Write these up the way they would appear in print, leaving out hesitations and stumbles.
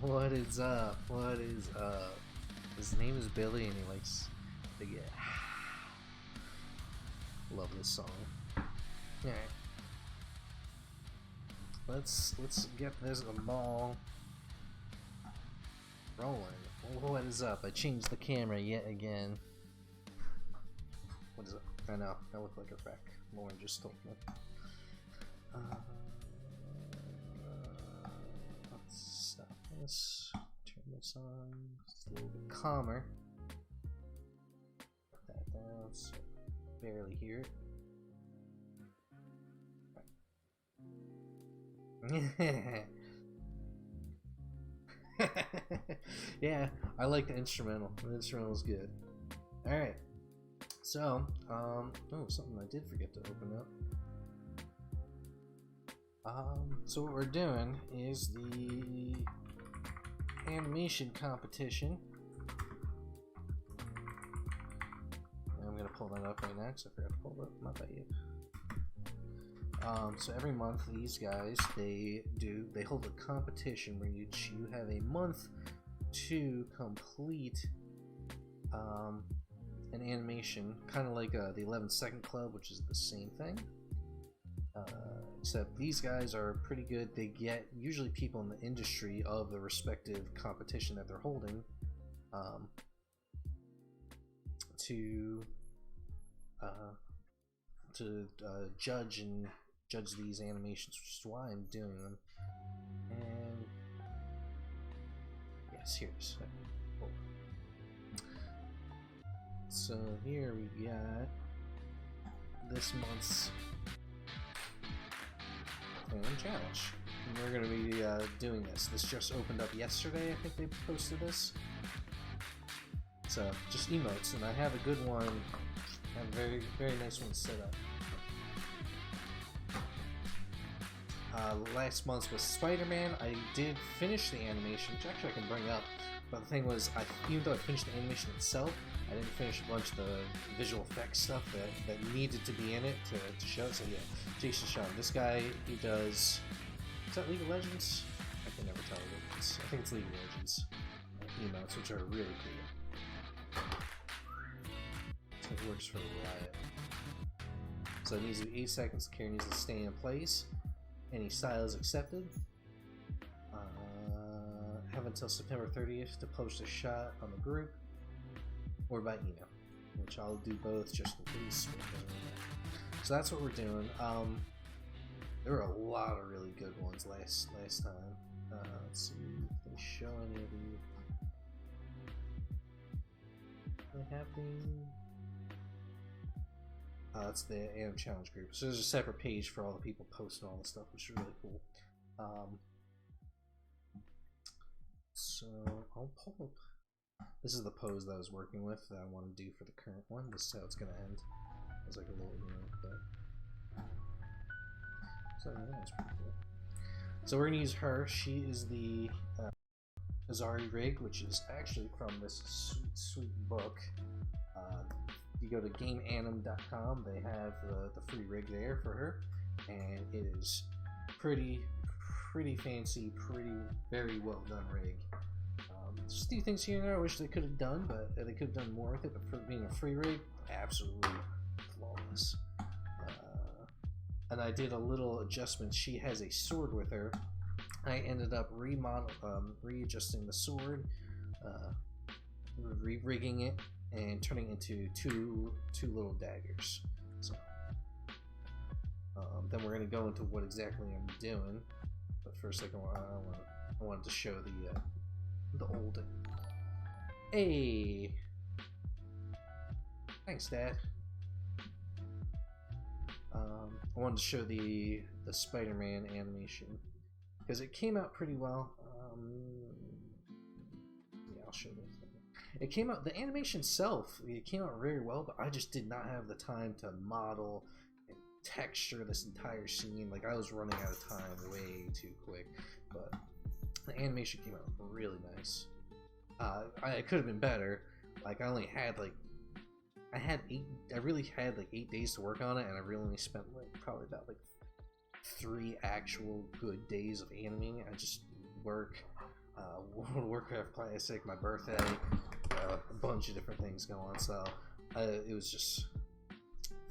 What is up? What is up? His name is Billy and he likes to get love this song. Alright. Let's get this ball rolling. What is up? I changed the camera yet again. What is up? I know, I look like a wreck. Lauren just told me. Let's stop this. Turn this on. It's a little bit calmer. Put that down so I barely hear it. Yeah, I like the instrumental. The instrumental's good. Alright. So, oh, something I did forget to open up. So what we're doing is the animation competition. And I'm gonna pull that up right now because I forgot to pull it up. My bad. So every month these guys they hold a competition where you have a month to complete an animation, kind of like the 11-second club, which is the same thing. Except these guys are pretty good. They get usually people in the industry of the respective competition that they're holding to judge these animations, which is why I'm doing them. And yes, here's so here we got this month's challenge, and we're going to be doing this. This just opened up yesterday. I think they posted this. So just emotes, and I have a good one. I have a very nice one set up. Last month was Spider-Man. I did finish the animation, which actually I can bring up. But the thing was, even though I finished the animation itself, I didn't finish a bunch of the visual effects stuff that needed to be in it to show. So yeah, Jason Shawn. This guy, he does. Is that League of Legends? I can never tell what it is. I think it's League of Legends. Emotes, which are really cool. It works for Riot. So it needs to be 8 seconds. The character needs to stay in place. Any style is accepted. Have until September 30th to post a shot on the group or by email, which I'll do both just in case. So that's what we're doing. There were a lot of really good ones last time. Let's see if they show any of these. What happening? It's the Anim Challenge group. So there's a separate page for all the people posting all the stuff, which is really cool. So I'll pull up. This is the pose that I was working with that I want to do for the current one. This is how it's going to end. It's like a little, but so yeah, that's pretty cool. So we're going to use her. She is the Azari rig, which is actually from this sweet book. You go to GameAnim.com. They have the free rig there for her, and it is pretty fancy, very well done rig. Just a few things here and there I wish they could have done, but they could have done more with it. But for being a free rig, absolutely flawless. And I did a little adjustment. She has a sword with her. I ended up readjusting the sword, re-rigging it, and turning it into two little daggers. So then we're gonna go into what exactly I'm doing. But first, I wanted to show the old. Hey, thanks, Dad. I wanted to show the Spider-Man animation because it came out pretty well. Yeah, I'll show you. It came out. The animation itself, it came out very well, but I just did not have the time to model and texture this entire scene. Like, I was running out of time way too quick, but the animation came out really nice. It could have been better. Like, I only had like I really had like 8 days to work on it, and I really only spent like probably about like 3 actual good days of animating. I just work World of Warcraft Classic, my birthday, a bunch of different things going on. So it was just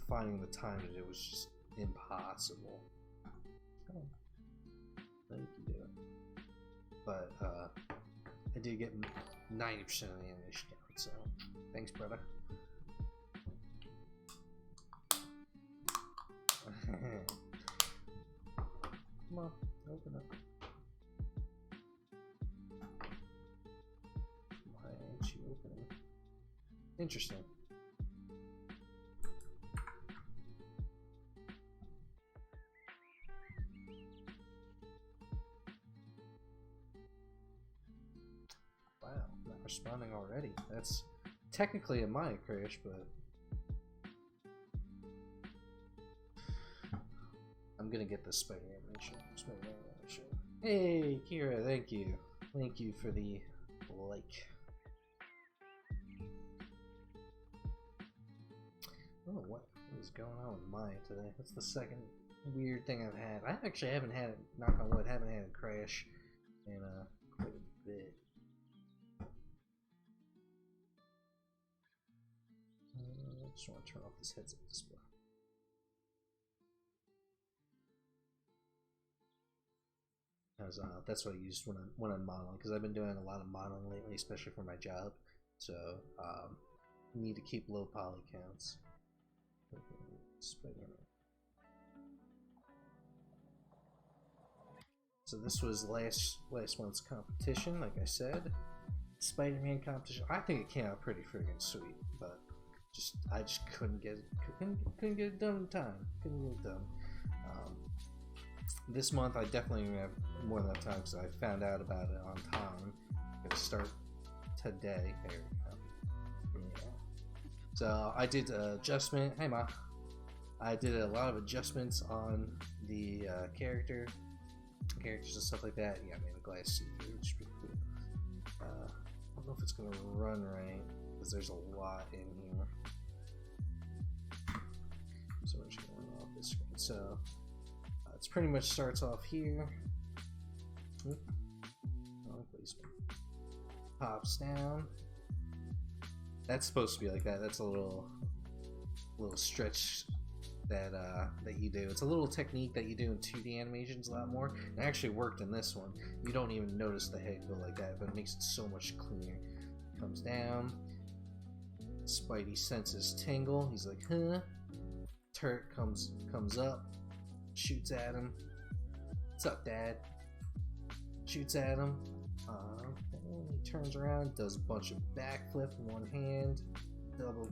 finding the time to do it was just impossible. Oh, I can do it. But I did get 90% of the animation down. So thanks, brother. Come on, open up. Why aren't you opening? Interesting. Wow, not responding already. That's technically a mic crash, but I'm gonna get the spider animation. Hey, Kira, thank you. Thank you for the like. Oh, what is going on with mine today? That's the second weird thing I've had. I actually haven't had it, knock on wood, haven't had a crash in quite a bit. I just want to turn off this headset display. That's what I used when I'm modeling, because I've been doing a lot of modeling lately, especially for my job. So need to keep low poly counts. So this was last month's competition, like I said, Spider-Man competition. I think it came out pretty friggin' sweet, but I just couldn't get it done in time. Couldn't get it done. This month I definitely have more than enough time because I found out about it on time. I'm gonna start today. There we go. Yeah. So I did adjustment. Hey ma, I did a lot of adjustments on the characters and stuff like that. Yeah, I made a glass suit, which is pretty cool. I don't know if it's gonna run right because there's a lot in here. So we're just gonna run off this screen. So it pretty much starts off here. Pops down. That's supposed to be like that. That's a little stretch that you do. It's a little technique that you do in 2D animations a lot more. It actually worked in this one. You don't even notice the head go like that, but it makes it so much cleaner. Comes down. Spidey senses tingle. He's like, huh? Turret comes up. Shoots at him. What's up, Dad? Shoots at him. And he turns around, does a bunch of backflip, one hand, double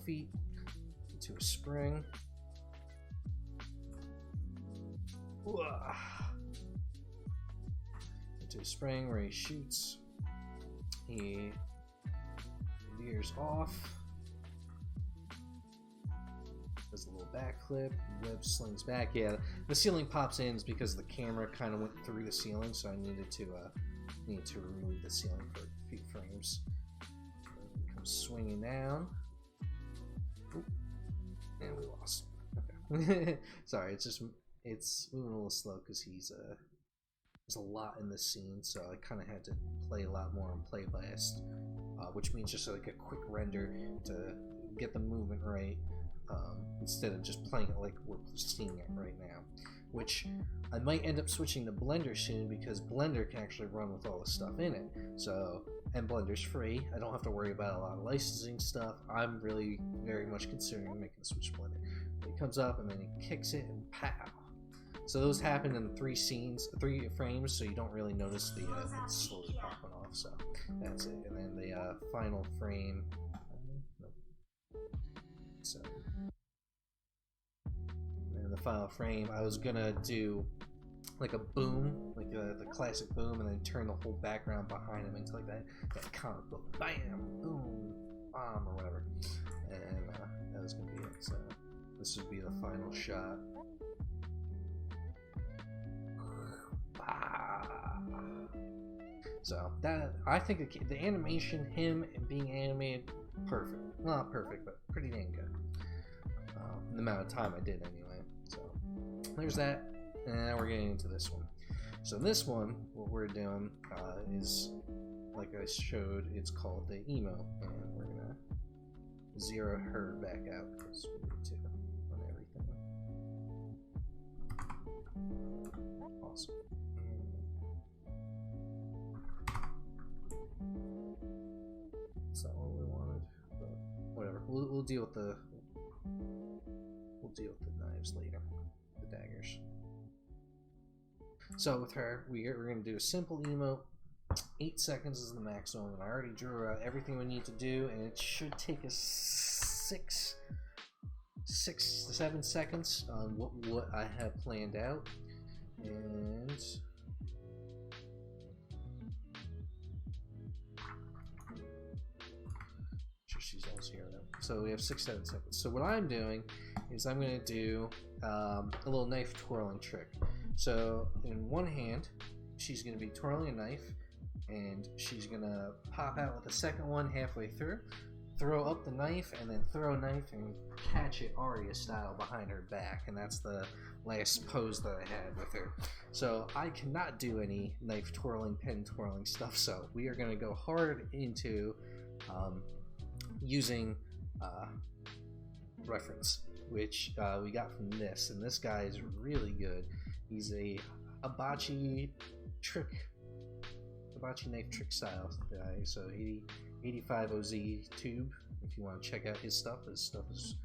feet into a spring. Into a spring where he shoots. He veers off. Does a little backflip, web slings back. Yeah, the ceiling pops in is because the camera kind of went through the ceiling, so I needed to remove the ceiling for a few frames. And comes swinging down. Oop. And we lost him. Okay. Sorry, it's moving a little slow because there's a lot in this scene, so I kind of had to play a lot more on play blast, which means just like a quick render to get the movement right. Instead of just playing it like we're seeing it right now, which I might end up switching to Blender soon because Blender can actually run with all the stuff in it. So, and Blender's free. I don't have to worry about a lot of licensing stuff. I'm really very much considering making a switch to Blender. It comes up and then he kicks it and pow. So those happen in 3 frames, so you don't really notice the it's slowly popping off. So that's it. And then the final frame. So. The final frame, I was gonna do like a boom, like the classic boom, and then turn the whole background behind him into like that comic book bam, boom, bomb, or whatever. And that was gonna be it. So this would be the final shot. So that, I think the animation, him and being animated, perfect. Not perfect, but pretty dang good. The amount of time I did anyway. So there's that, and now we're getting into this one. So in this one, what we're doing is, like I showed, it's called the emo, and we're gonna zero her back out because we need to on everything. Awesome. That's not what we wanted, but whatever. We'll deal with the knives later, the daggers. So with her, we're going to do a simple emote. 8 seconds is the maximum, and I already drew out everything we need to do, and it should take us 6 to 7 seconds on what I have planned out. And she's all zeroed out. So we have 6-7 seconds. So what I'm doing is I'm going to do a little knife twirling trick. So in one hand, she's going to be twirling a knife, and she's going to pop out with the second one halfway through, throw up the knife, and then throw a knife and catch it Arya style behind her back. And that's the last pose that I had with her. So I cannot do any knife twirling, pen twirling stuff, so we are going to go hard into using reference, which we got from this, and this guy is really good. He's a hibachi knife trick style guy. So 85 OZ tube. If you want to check out his stuff is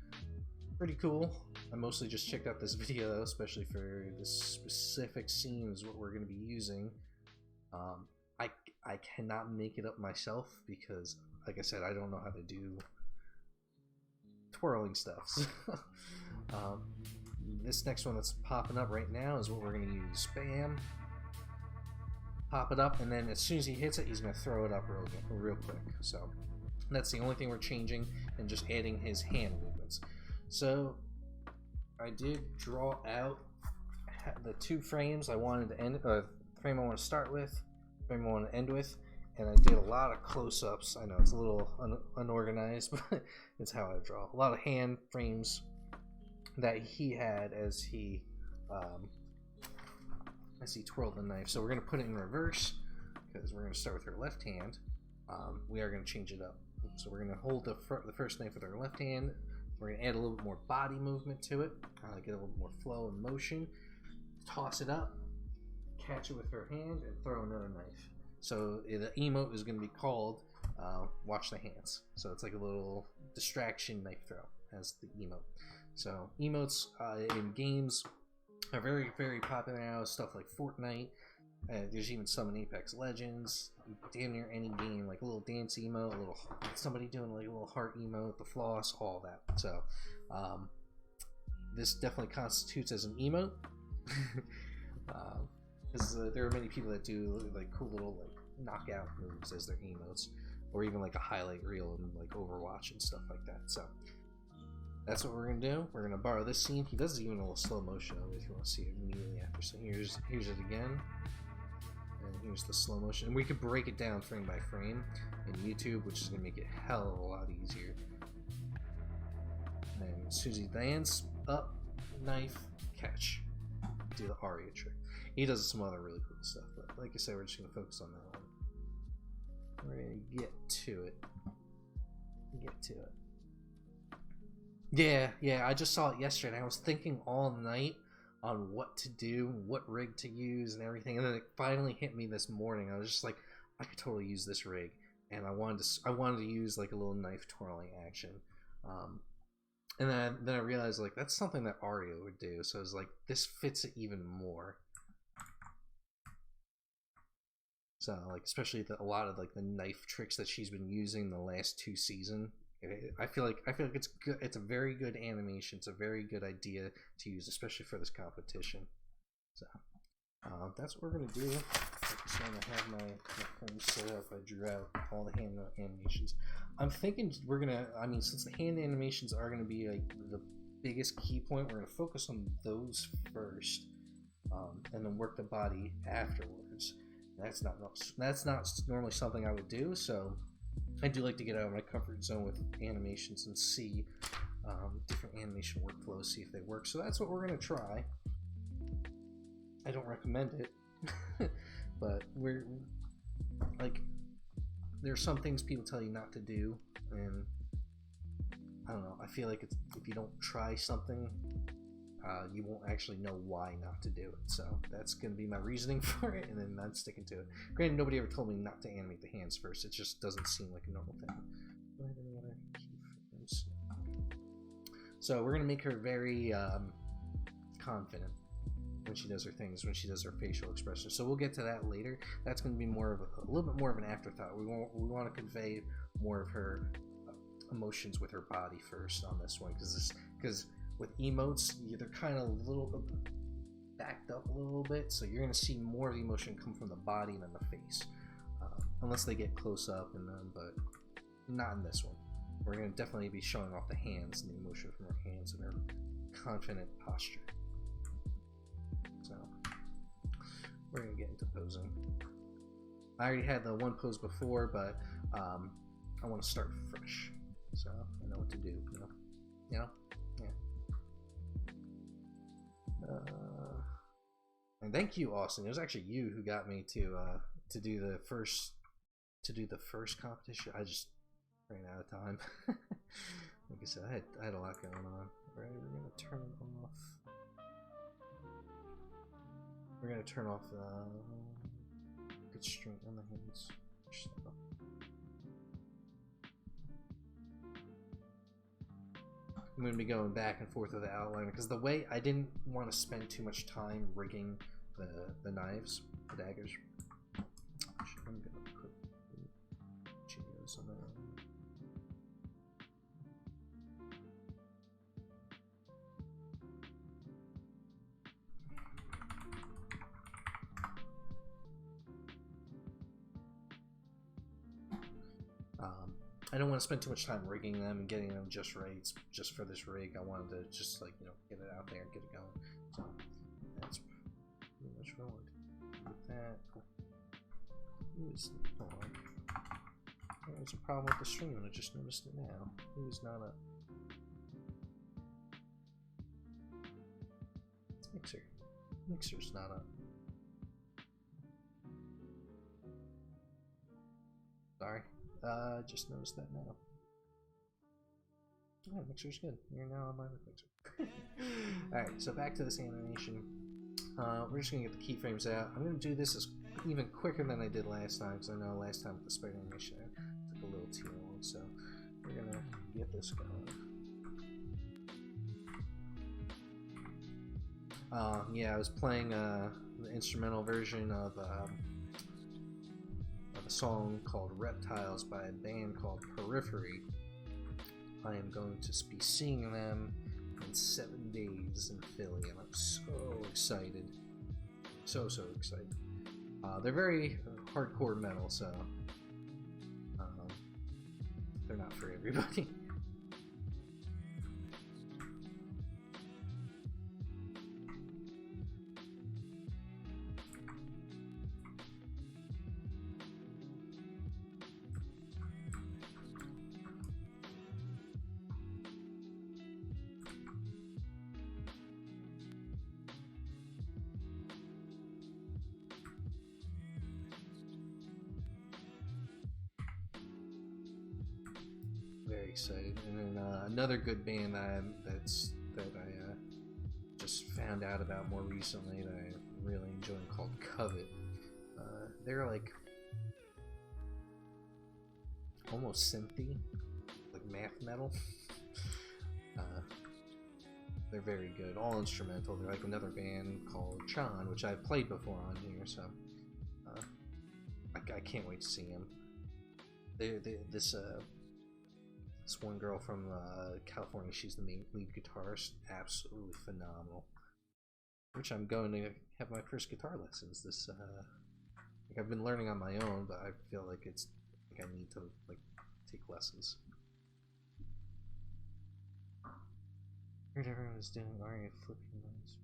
pretty cool. I mostly just checked out this video though, especially for this specific scene is what we're going to be using. I cannot make it up myself because, like I said, I don't know how to do twirling stuff. This next one that's popping up right now is what we're going to use. Bam. Pop it up, and then as soon as he hits it, he's going to throw it up real quick. So that's the only thing we're changing, and just adding his hand movements. So I did draw out the 2 frames I wanted to end, frame I want to start with, frame I want to end with, and I did a lot of close-ups. I know it's a little unorganized, but it's how I draw. A lot of hand frames that he had as he twirled the knife. So we're going to put it in reverse because we're going to start with her left hand. We are going to change it up. So we're going to hold the first knife with our left hand. We're going to add a little bit more body movement to it, get a little more flow and motion. Toss it up, catch it with her hand, and throw another knife. So the emote is going to be called Watch the Hands. So it's like a little distraction knife throw as the emote. So emotes in games are very, very popular now. Stuff like Fortnite. There's even some in Apex Legends. Damn near any game, like a little dance emote, a little somebody doing like a little heart emote, the floss, all that. So this definitely constitutes as an emote. Because there are many people that do like cool little like knockout moves as their emotes, or even like a highlight reel in like Overwatch and stuff like that. So that's what we're gonna do. We're gonna borrow this scene. He does even a little slow motion of it if you want to see it immediately after. So here's it again, and here's the slow motion. And we could break it down frame by frame in YouTube, which is gonna make it hell of a lot easier. And then as soon as he lands, up, knife, catch, do the Arya trick. He does some other really cool stuff, but like I said, we're just gonna focus on that one. We're gonna get to it. Yeah, I just saw it yesterday, and I was thinking all night on what to do, what rig to use, and everything, and then it finally hit me this morning. I was just like, I could totally use this rig, and I wanted to use like a little knife twirling action, and then I realized like that's something that Arya would do. So I was like, this fits it even more. So like, especially a lot of like the knife tricks that she's been using the last 2 seasons. I feel like it's good. It's a very good animation. It's a very good idea to use, especially for this competition. So that's what we're gonna do. I'm gonna have my frame set up. I drew out all the hand animations. I'm thinking we're gonna. I mean, since the hand animations are gonna be like the biggest key point, we're gonna focus on those first, and then work the body afterwards. That's not normally something I would do. So I do like to get out of my comfort zone with animations and see different animation workflows, see if they work. So that's what we're going to try. I don't recommend it, But we're like, there's some things people tell you not to do, and I don't know. I feel like if you don't try something, you won't actually know why not to do it. So that's going to be my reasoning for it, and then I'm sticking to it. Granted, nobody ever told me not to animate the hands first. It just doesn't seem like a normal thing. Do I have any other keyframes? So we're going to make her very confident when she does her things, when she does her facial expression. So we'll get to that later. That's going to be more of a little bit more of an afterthought. We want to convey more of her emotions with her body first on this one, because with emotes, they're kind of a little backed up a little bit, so you're going to see more of the emotion come from the body than the face, unless they get close up and then, but not in this one. We're going to definitely be showing off the hands and the emotion from her hands and her confident posture. So we're going to get into posing. I already had the one pose before, but I want to start fresh, so I know what to do. You know? Yeah. And thank you, Austin. It was actually you who got me to do the first competition. I just ran out of time. Like I said, I had a lot going on. Alright, we're gonna turn it off. We're gonna turn off good strength on the hands. I'm going to be going back and forth with the outliner because the way I didn't want to spend too much time rigging the knives, the daggers. Actually, I'm going to put geos on there. I don't want to spend too much time rigging them and getting them just right. It's just for this rig. I wanted to just like, get it out there and get it going. So that's pretty much what I want to do with that. Hold on. There's a problem with the stream. I just noticed it now. It was not a mixer. Mixer's not up. Sorry. Just noticed that now. Oh, mixer's good. You're now online with mixer. Alright, so back to this animation. We're just gonna get the keyframes out. I'm gonna do this as even quicker than I did last time, because I know last time with the spider animation I took a little too long, so we're gonna get this going. Yeah, I was playing the instrumental version of a song called Reptiles by a band called Periphery. I am going to be seeing them in 7 days in Philly, and I'm so excited. So excited. They're very hardcore metal, so they're not for everybody. Very excited. And then another good band that I just found out about more recently that I really enjoy called Covet. They're like almost synthy, like math metal. They're very good, all instrumental. They're like another band called Chan, which I've played before on here, so I can't wait to see them. This one girl from California, she's the main lead guitarist, absolutely phenomenal. Which I'm going to have my first guitar lessons this. Like I've been learning on my own, but I feel like I need to like take lessons. I heard everyone was doing Aria flipping those.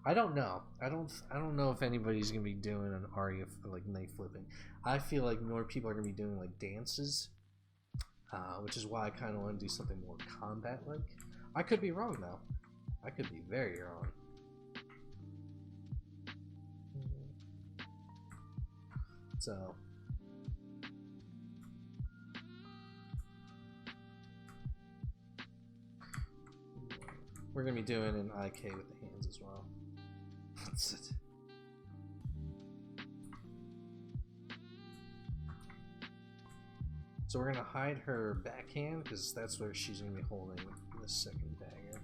I don't know. I don't know if anybody's gonna be doing an Aria like knife flipping. I feel like more people are gonna be doing like dances, which is why I kind of want to do something more combat like. I could be wrong though. I could be very wrong. So we're gonna be doing an IK with the hands as well. That's it. So we're gonna hide her backhand because that's where she's gonna be holding the second dagger.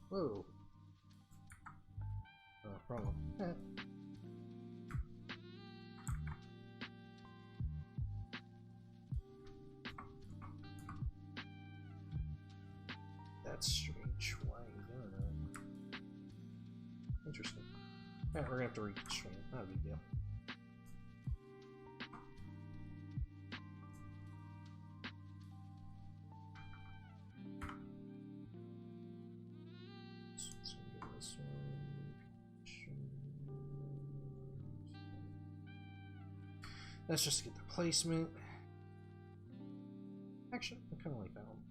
Whoa. Oh, wrong one. That's strange. Why are you doing that? Interesting. Yeah, we're gonna have to reconstrain it. Not a big deal. So do this one. That's just to get the placement. Actually, I kind of like that one.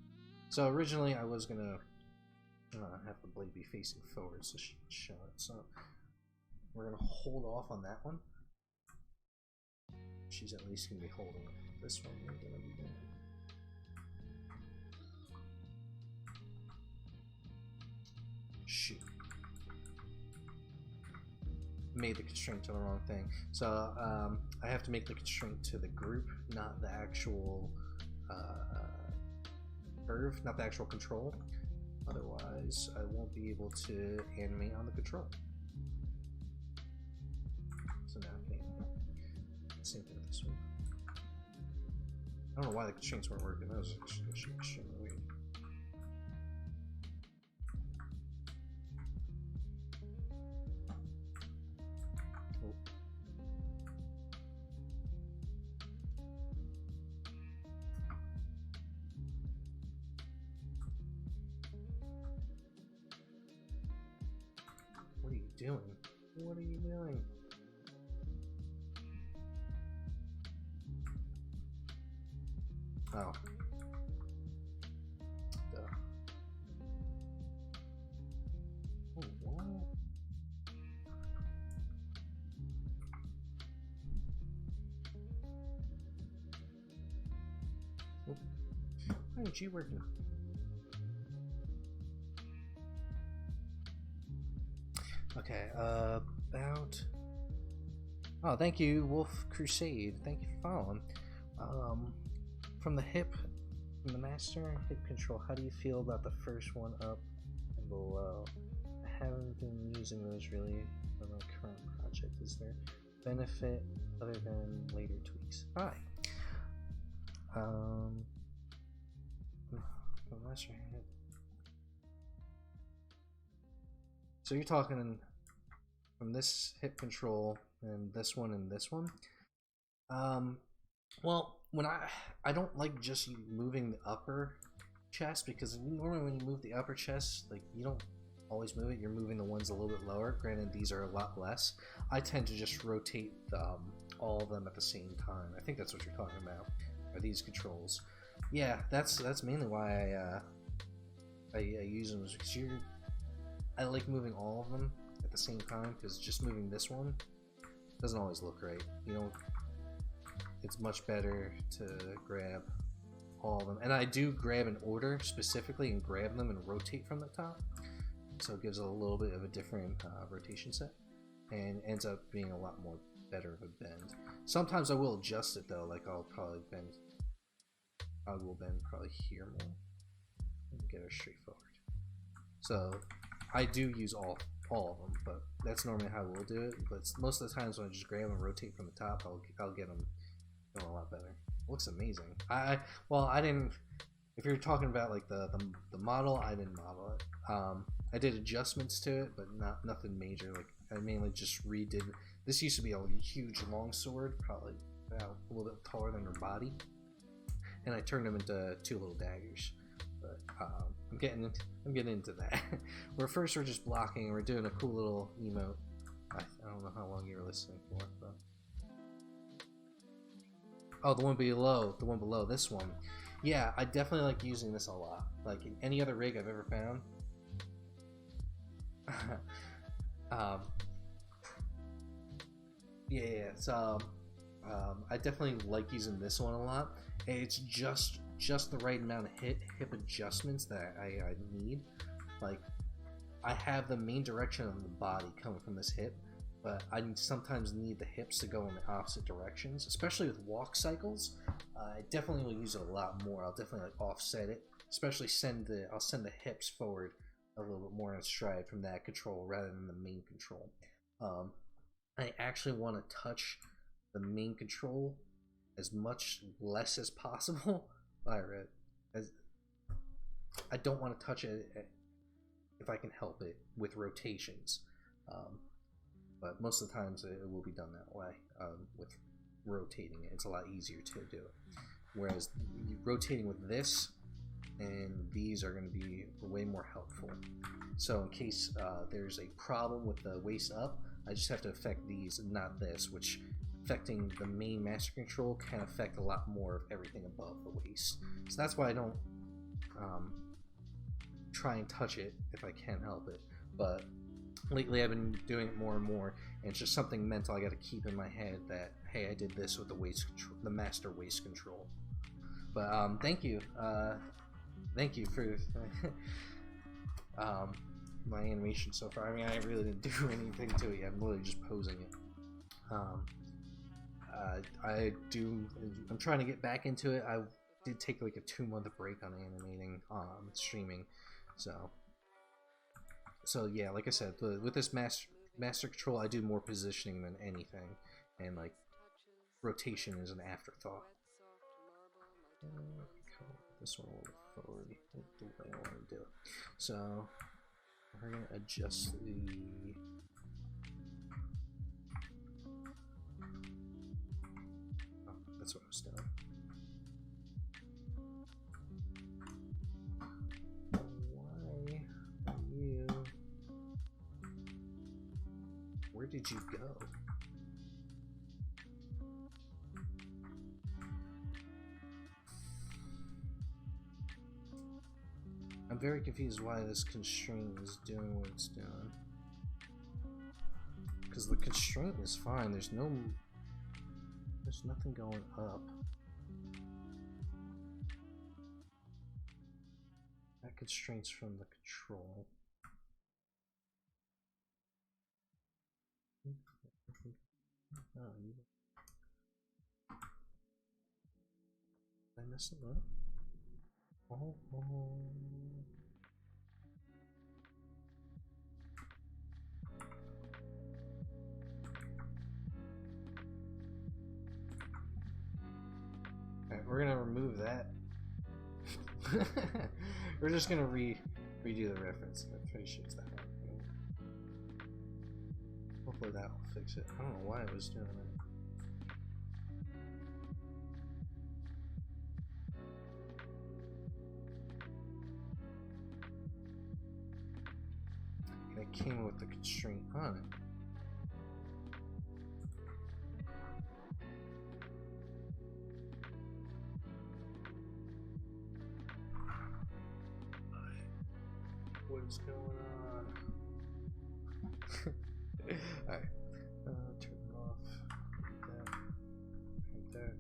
So originally I was gonna have the blade be facing forward so she can show it. So we're gonna hold off on that one. She's at least gonna be holding this one. We're gonna be doing. Shoot. Made the constraint to the wrong thing. So I have to make the constraint to the group, not the actual curve, not the actual control. Otherwise, I won't be able to animate on the control. So now I can. Same thing with this one. I don't know why the constraints weren't working. That was extremely weird. Oh. What are you doing? What are you doing? Oh. Duh. Oh, what? Oh. Why aren't you working? Okay, about... Oh, thank you, Wolf Crusade. Thank you for following. From the hip, from the master, hip control, how do you feel about the first one up and below? I haven't been using those really for my current project. Is there benefit other than later tweaks? Hi. The master hip. So you're talking from this hip control and this one and this one. Well, when I don't like just moving the upper chest, because normally when you move the upper chest, like, you don't always move it. You're moving the ones a little bit lower. Granted, these are a lot less. I tend to just rotate all of them at the same time. I think that's what you're talking about. Are these controls? Yeah, that's mainly why I use them, is because I like moving all of them at the same time, because just moving this one doesn't always look right. You know, it's much better to grab all of them. And I do grab in order specifically and grab them and rotate from the top. So it gives a little bit of a different rotation set and ends up being a lot more better of a bend. Sometimes I will adjust it though, like I'll probably bend, I will bend probably here more and get her straight forward. So I do use all of them, but that's normally how we'll do it. But most of the times when I just grab and rotate from the top, I'll get them going a lot better. Looks amazing. Well, I didn't. If you're talking about like the model, I didn't model it. I did adjustments to it, but nothing major. Like I mainly just redid. This used to be a huge long sword, probably about a little bit taller than her body, and I turned them into two little daggers. But I'm getting into that. We're just blocking. We're doing a cool little emote I don't know how long you were listening for, but... Oh, the one below this one. Yeah, I definitely like using this a lot. Like in any other rig I've ever found. um, yeah, it's I definitely like using this one a lot. It's just the right amount of hip adjustments that I need. Like I have the main direction of the body coming from this hip, but I sometimes need the hips to go in the opposite directions, especially with walk cycles. I definitely will use it a lot more. I'll definitely like offset it, especially I'll send the hips forward a little bit more in stride from that control rather than the main control. I actually want to touch the main control as much less as possible. I don't want to touch it if I can help it with rotations. But most of the times it will be done that way. With rotating it, it's a lot easier to do it. Whereas rotating with this and these are going to be way more helpful. So in case there's a problem with the waist up, I just have to affect these and not this, which affecting the main master control can affect a lot more of everything above the waist. So that's why I don't try and touch it if I can help it. But lately I've been doing it more and more, and it's just something mental I got to keep in my head that, hey, I did this with the waist control, the master waist control. But thank you for my animation so far. I mean, I really didn't do anything to it yet. I'm literally just posing it. I'm trying to get back into it. I did take like a 2-month break on animating, streaming, so yeah, like I said, with this master control, I do more positioning than anything, and like rotation is an afterthought. This one a little forward, the way I want to do it. So we're gonna adjust the. Oh, that's what I was doing. Why you? Where did you go? I'm very confused why this constraint is doing what it's doing. Because the constraint is fine. There's nothing going up. That constraint's from the control. Oh, did I mess it up? Oh. Alright, we're gonna remove that. We're just gonna redo the reference. I'm pretty sure it's that one. Hopefully that will fix it. I don't know why I was doing it. It came with the constraint on it. What is going on? Alright. Turn it off. That.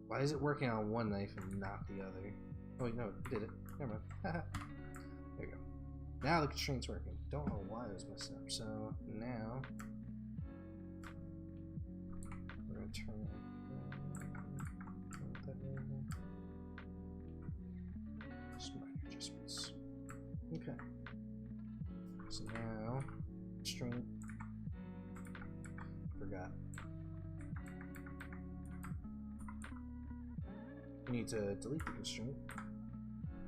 Why is it working on one knife and not the other? Oh wait, no, it did it. Never mind. There you go. Now the constraint's working. Don't know why it was messed up. So now we're gonna turn it. Just minor adjustments. Okay. So now constraint. Forgot. You need to delete the constraint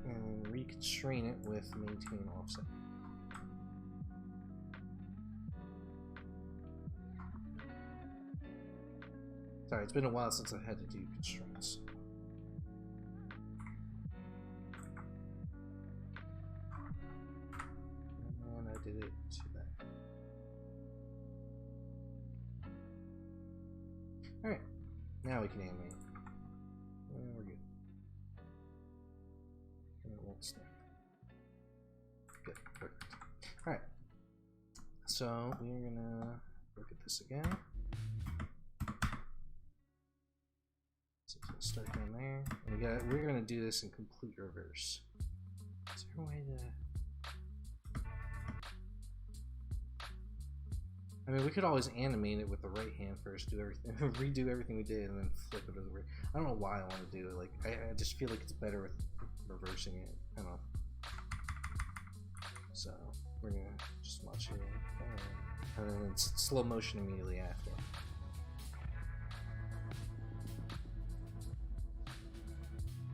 and reconstrain it with maintain offset. Sorry, it's been a while since I've had to do constraints. And I did it to that. Alright, now we can animate. And we're good. And it won't snap. Good, perfect. Alright. So we're gonna look at this again. So start down there. And we're gonna do this in complete reverse. Is there a way to... I mean, we could always animate it with the right hand first, do everything, redo everything we did, and then flip it to the right. I don't know why I want to do it. Like, I just feel like it's better with reversing it. I don't know. So we're gonna just watch it, and then it's slow motion immediately after.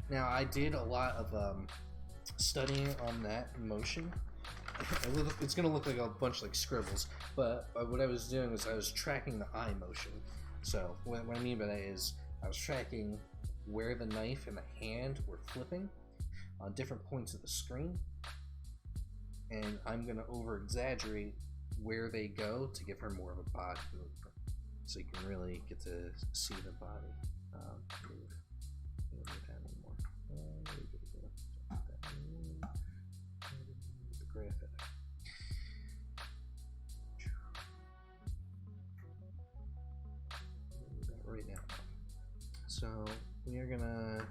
Now, I did a lot of studying on that motion. It's gonna look like a bunch of like scribbles, but what I was doing was I was tracking the eye motion. So what I mean by that is I was tracking where the knife and the hand were flipping on different points of the screen, and I'm gonna over exaggerate where they go to give her more of a body movement, so you can really get to see the body move. The graphic. Right now. So we are gonna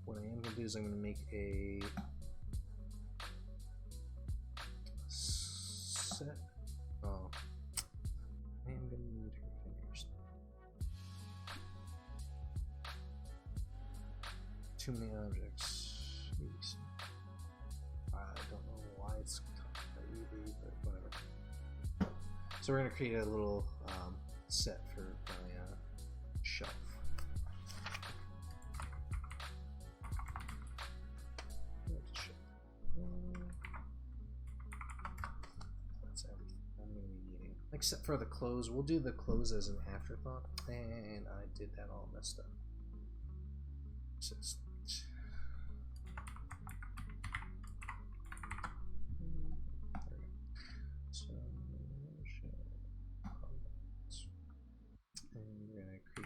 what I am gonna do is I'm gonna make a set. Oh, I am gonna need her fingers. Too many objects. Jeez. I don't know why it's easy, but whatever. So we're going to create a little set for my shelf. That's everything I'm going to be needing. Except for the clothes. We'll do the clothes as an afterthought. And I did that all messed up.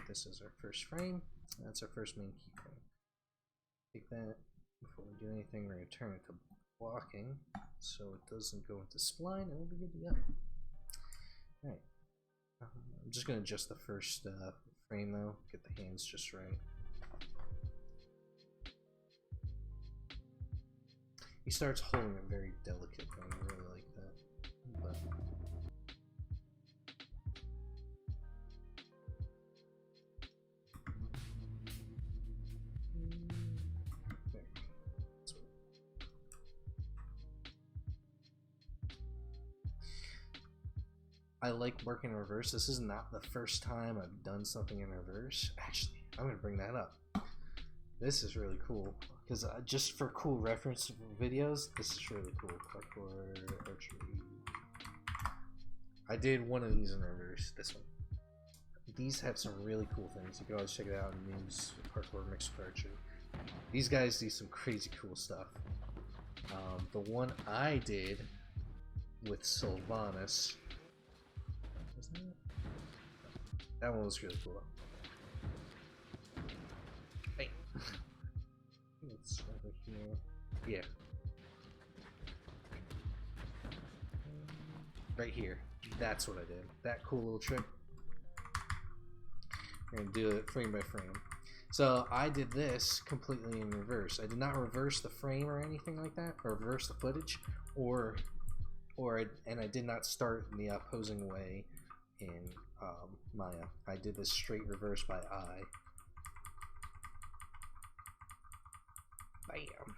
This is our first frame. That's our first main keyframe. Take that. Before we do anything, we're going to turn it to blocking so it doesn't go into spline, and we'll be good to go. Alright. I'm just going to adjust the first frame though, get the hands just right. He starts holding it very delicately. I really like that. But I like working in reverse. This is not the first time I've done something in reverse. Actually, I'm going to bring that up. This is really cool. Because just for cool reference videos, this is really cool. Parkour, archery. I did one of these in reverse, this one. These have some really cool things. You can always check it out and use parkour mixed with archery. These guys do some crazy cool stuff. The one I did with Sylvanas, that one was really cool. Hey. It's over here. Yeah. Right here. That's what I did. That cool little trick. We're gonna do it frame by frame. So I did this completely in reverse. I did not reverse the frame or anything like that, or reverse the footage, and I did not start in the opposing way in Maya. I did this straight reverse by eye. Bam.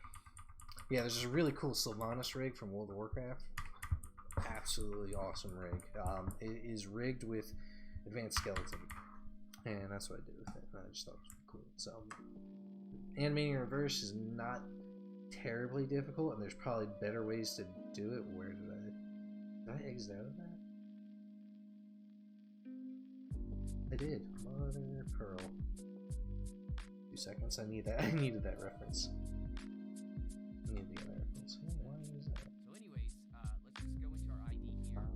Yeah, there's a really cool Sylvanas rig from World of Warcraft. Absolutely awesome rig. It is rigged with advanced skeleton, and that's what I did with it. I just thought it was cool. So animating in reverse is not terribly difficult, and there's probably better ways to do it. Where did I exit out of that? I did. Mother Pearl. 2 seconds. I need that. I needed that reference. I needed the other reference. Yeah, why is that? So anyways, let's just go into our ID here,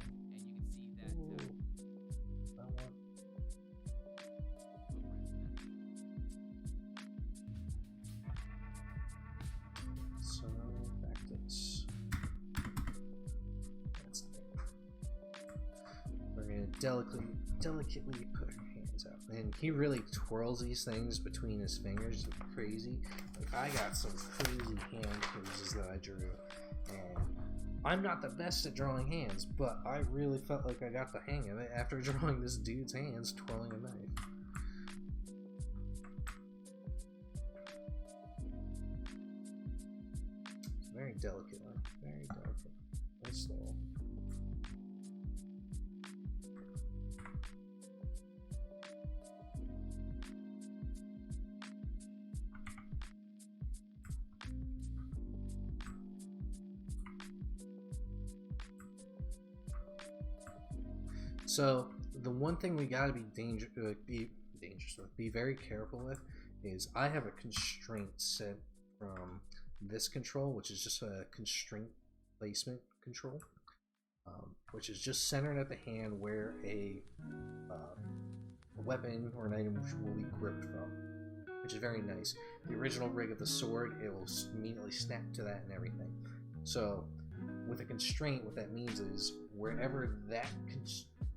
and you can see that, I want... So, back to this. That's the thing. We're gonna delicately put our hands out. And he really twirls these things between his fingers like crazy. Like, I got some crazy hand poses that I drew. And I'm not the best at drawing hands, but I really felt like I got the hang of it after drawing this dude's hands twirling a knife. It's very delicate, very delicate, very slow. So the one thing we gotta be be very careful with is I have a constraint set from this control, which is just a constraint placement control, which is just centered at the hand where a weapon or an item will be gripped from, which is very nice. The original rig of the sword, it will immediately snap to that and everything. So with a constraint, what that means is wherever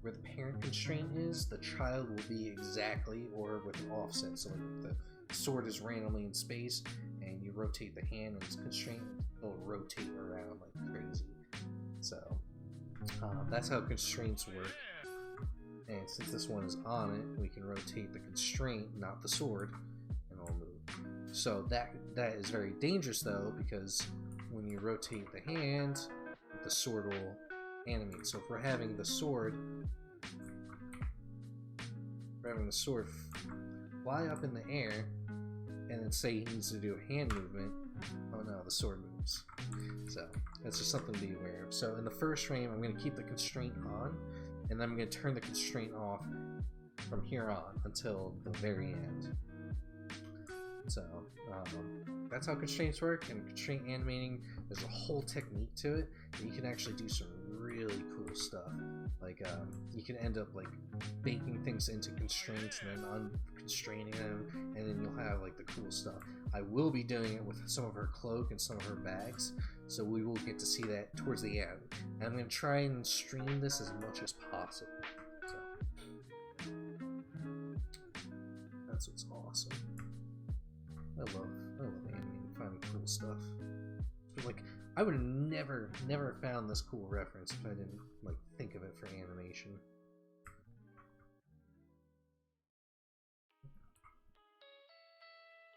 where the parent constraint is, the child will be exactly or with an offset. So like the sword is randomly in space and you rotate the hand and it's constrained, it'll rotate around like crazy. So that's how constraints work. And since this one is on it, we can rotate the constraint, not the sword, and it'll move. So that is very dangerous though, because when you rotate the hand, the sword will animate. So if we're having the sword fly up in the air, and then say he needs to do a hand movement, oh no, the sword moves. So that's just something to be aware of. So in the first frame, I'm going to keep the constraint on, and then I'm going to turn the constraint off from here on until the very end. So that's how constraints work. And constraint animating, there's a whole technique to it. You can actually do some really cool stuff. Like you can end up like baking things into constraints and then unconstraining them, and then you'll have like the cool stuff. I will be doing it with some of her cloak and some of her bags, so we will get to see that towards the end. And I'm going to try and stream this as much as possible. So that's what's awesome. I love animating, finding cool stuff. Like, I would have never found this cool reference if I didn't like think of it for animation.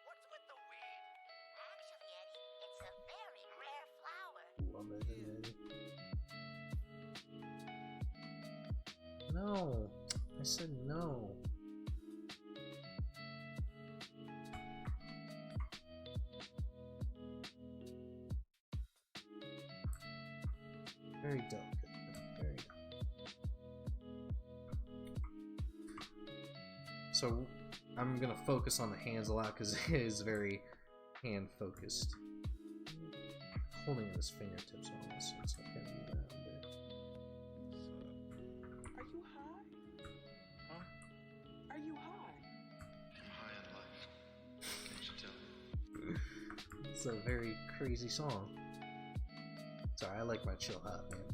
What's with the weed? Actually, Eddie, it's a very rare flower. Love it, Eddie. No, I said no. Very delicate. Very delicate. So I'm gonna focus on the hands a lot because it is very hand focused. Holding in his fingertips almost, so it's not gonna be that bit. Are you high? Huh? Are you high? I'm high on life. Can't you tell? It's a very crazy song. Sorry, I like my chill hop, man.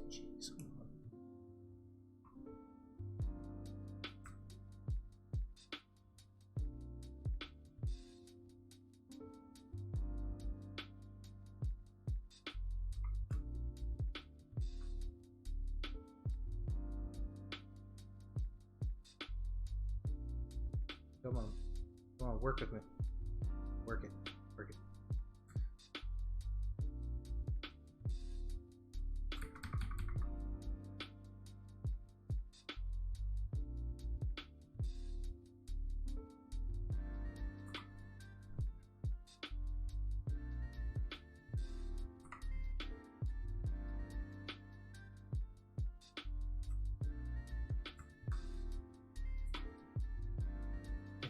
Jeez, come on. Come on, work with me. Work it, work it.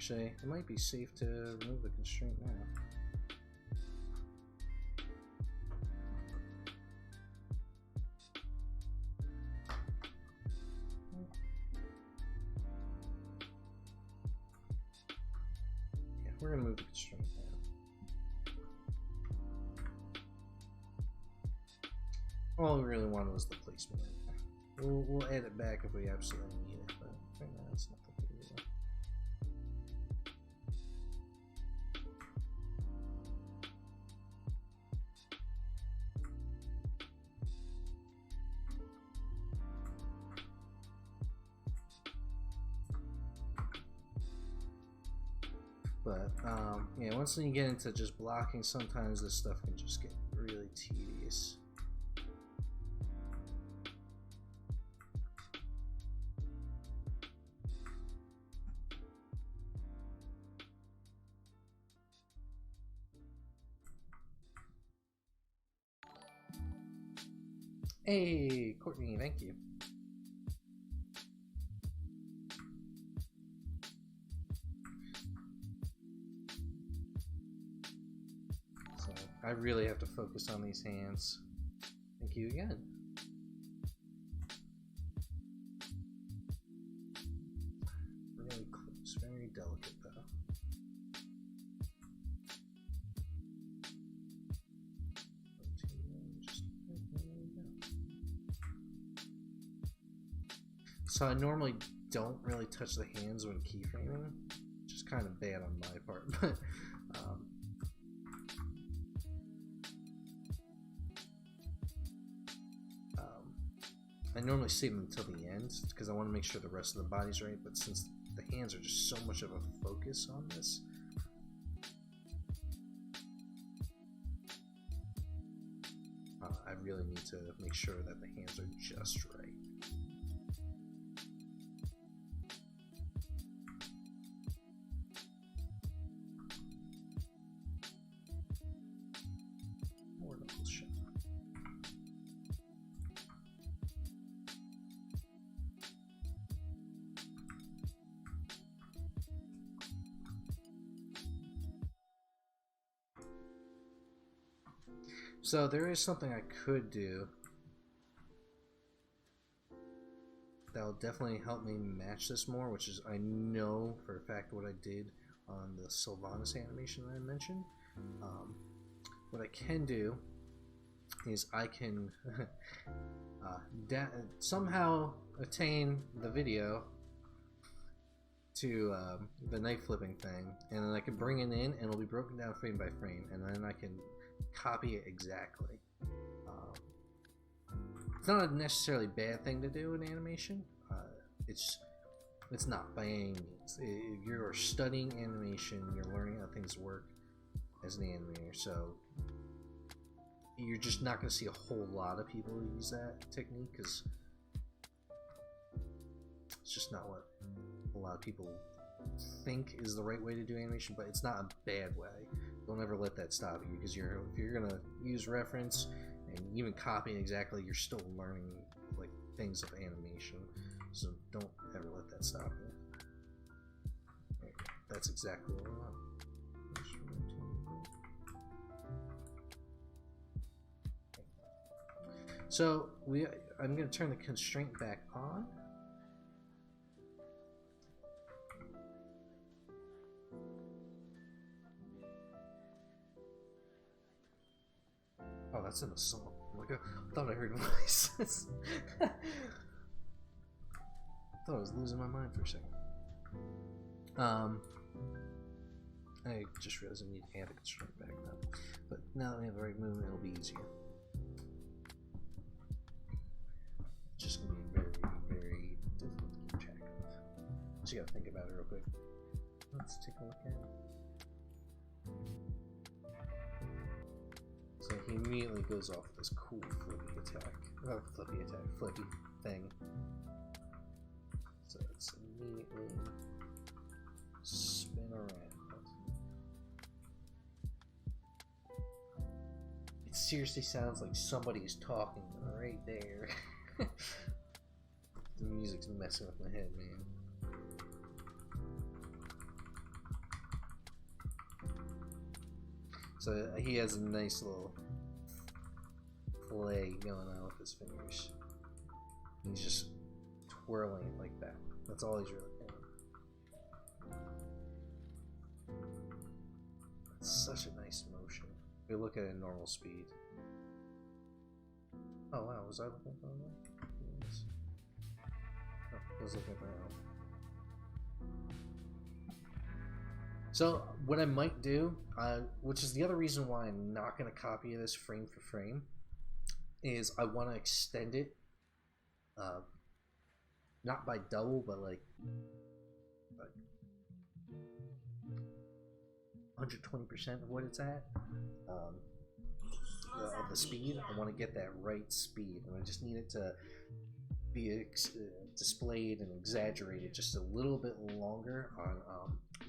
Actually, it might be safe to remove the constraint now. Yeah, we're gonna move the constraint now. All we really wanted was the placement. We'll add it back if we absolutely need it, but right now it's not the big deal. But yeah, once you get into just blocking, sometimes this stuff can just get really tedious. Hey, Courtney, thank you. So, I really have to focus on these hands. Thank you again. Really close, very delicate though. So I normally don't really touch the hands when keyframing, which is kind of bad on my part, but I normally save them until the end because I want to make sure the rest of the body's right, but since the hands are just so much of a focus on this, I really need to make sure that the hands are just right. More knuckles shot. So there is something I could do that will definitely help me match this more, which is I know for a fact what I did on the Sylvanas animation that I mentioned. What I can do is I can somehow attain the video to the knife flipping thing, and then I can bring it in and it'll be broken down frame by frame, and then I can copy it exactly. It's not a necessarily bad thing to do in animation. It's not by any means. If you're studying animation, you're learning how things work as an animator, so you're just not going to see a whole lot of people use that technique because it's just not what a lot of people think is the right way to do animation, but it's not a bad way. Don't ever let that stop you, because if you're gonna use reference and even copy exactly, you're still learning like things of animation. So don't ever let that stop you. There you go. That's exactly what we want. So I'm gonna turn the constraint back on. Oh, that's in the song. Like, I thought I heard voices. I thought I was losing my mind for a second. I just realized I need to add a constraint back now. But now that we have the right movement, it'll be easier. It's just gonna be very, very difficult to keep track of. So you gotta think about it real quick. Let's take a look at it. So he immediately goes off this cool flippy attack. Not flippy attack, flippy thing. So it's immediately spin around. It seriously sounds like somebody's talking right there. The music's messing with my head, man. So he has a nice little play going on with his fingers. He's just twirling it like that. That's all he's really doing. It's such a nice motion. If we look at it at normal speed. Oh wow, was I looking at that? Yes. Oh, I was looking at that. So what I might do, which is the other reason why I'm not going to copy this frame for frame, is I want to extend it, not by double, but like 120% of what it's at, of the speed. I want to get that right speed, and I just need it to be displayed and exaggerated just a little bit longer on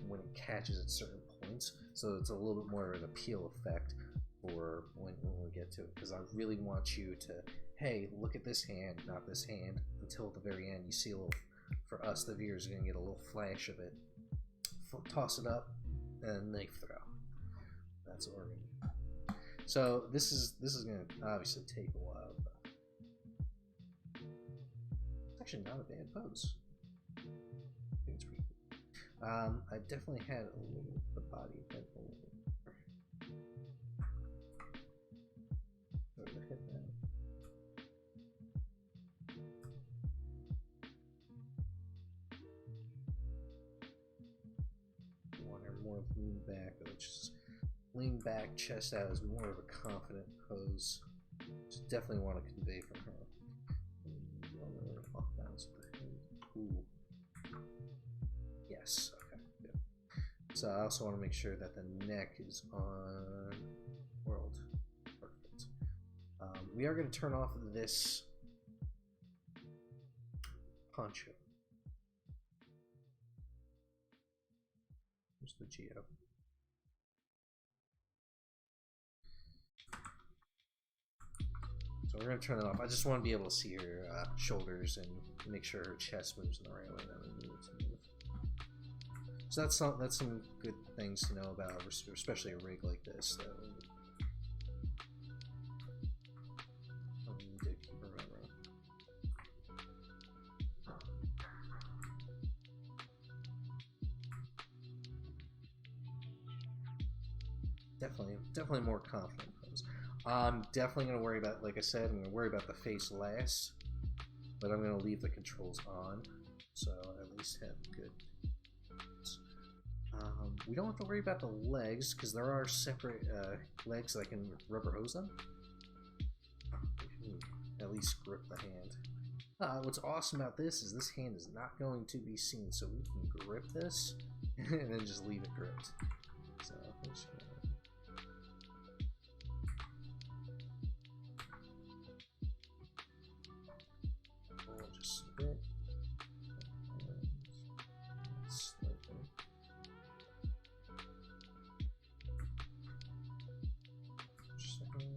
when it catches at certain points, so it's a little bit more of an appeal effect for when we get to it. Because I really want you to, hey, look at this hand, not this hand, until the very end you see a little. For us, the viewers are gonna get a little flash of it. Toss it up, and knife throw. That's what we're gonna do. So this is gonna obviously take a while. But it's actually not a bad pose. I think it's pretty good. I definitely had a little the body bent a little bit more. Over the head now. Want her more lean back, which is lean back, chest out is more of a confident pose. Just definitely want to convey from her. Off balance with the head. Ooh. Yes. Okay. Good. So I also want to make sure that the neck is on world. Perfect. We are going to turn off this poncho. Here's the geo. So we're going to turn it off. I just want to be able to see her shoulders and make sure her chest moves in the right way that we need it to move. So that's some good things to know about, especially a rig like this. That we need to keep remembering. Definitely more confident pose. I'm definitely going to worry about, like I said, I'm going to worry about the face last, but I'm going to leave the controls on, so I at least have good. We don't have to worry about the legs, because there are separate legs that I can rubber hose them. At least grip the hand. What's awesome about this is this hand is not going to be seen, so we can grip this, and then just leave it gripped. So, just a bit. Slightly. Just a second.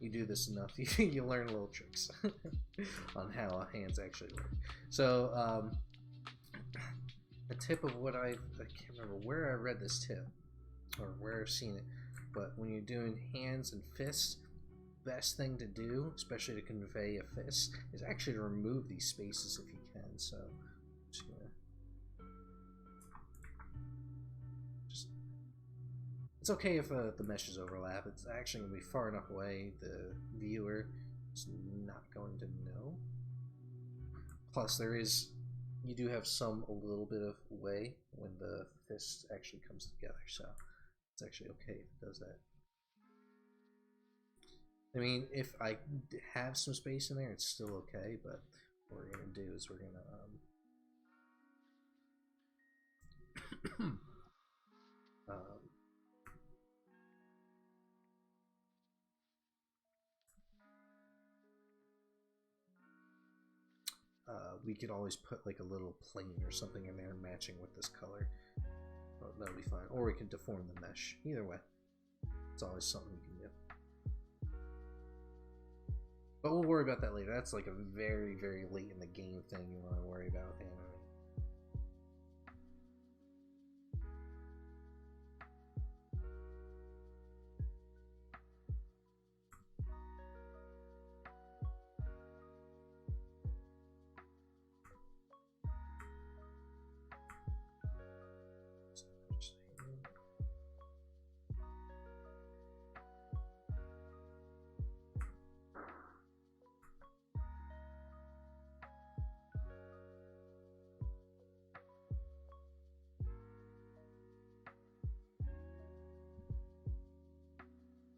You do this enough, you learn little tricks on how hands actually work. So, a tip of what I can't remember where I read this tip or where I've seen it, but when you're doing hands and fists, best thing to do, especially to convey a fist, is actually to remove these spaces if you can. So, it's okay if the meshes overlap. It's actually going to be far enough away the viewer is not going to know. Plus, you do have a little bit of way when the fist actually comes together, so it's actually okay if it does that. I mean, if I have some space in there, it's still okay, but what we're going to do is we're going to we could always put like a little plane or something in there matching with this color. But that'll be fine. Or we can deform the mesh. Either way, it's always something you can do. But we'll worry about that later. That's like a very, very late in the game thing you want to worry about. Anyway.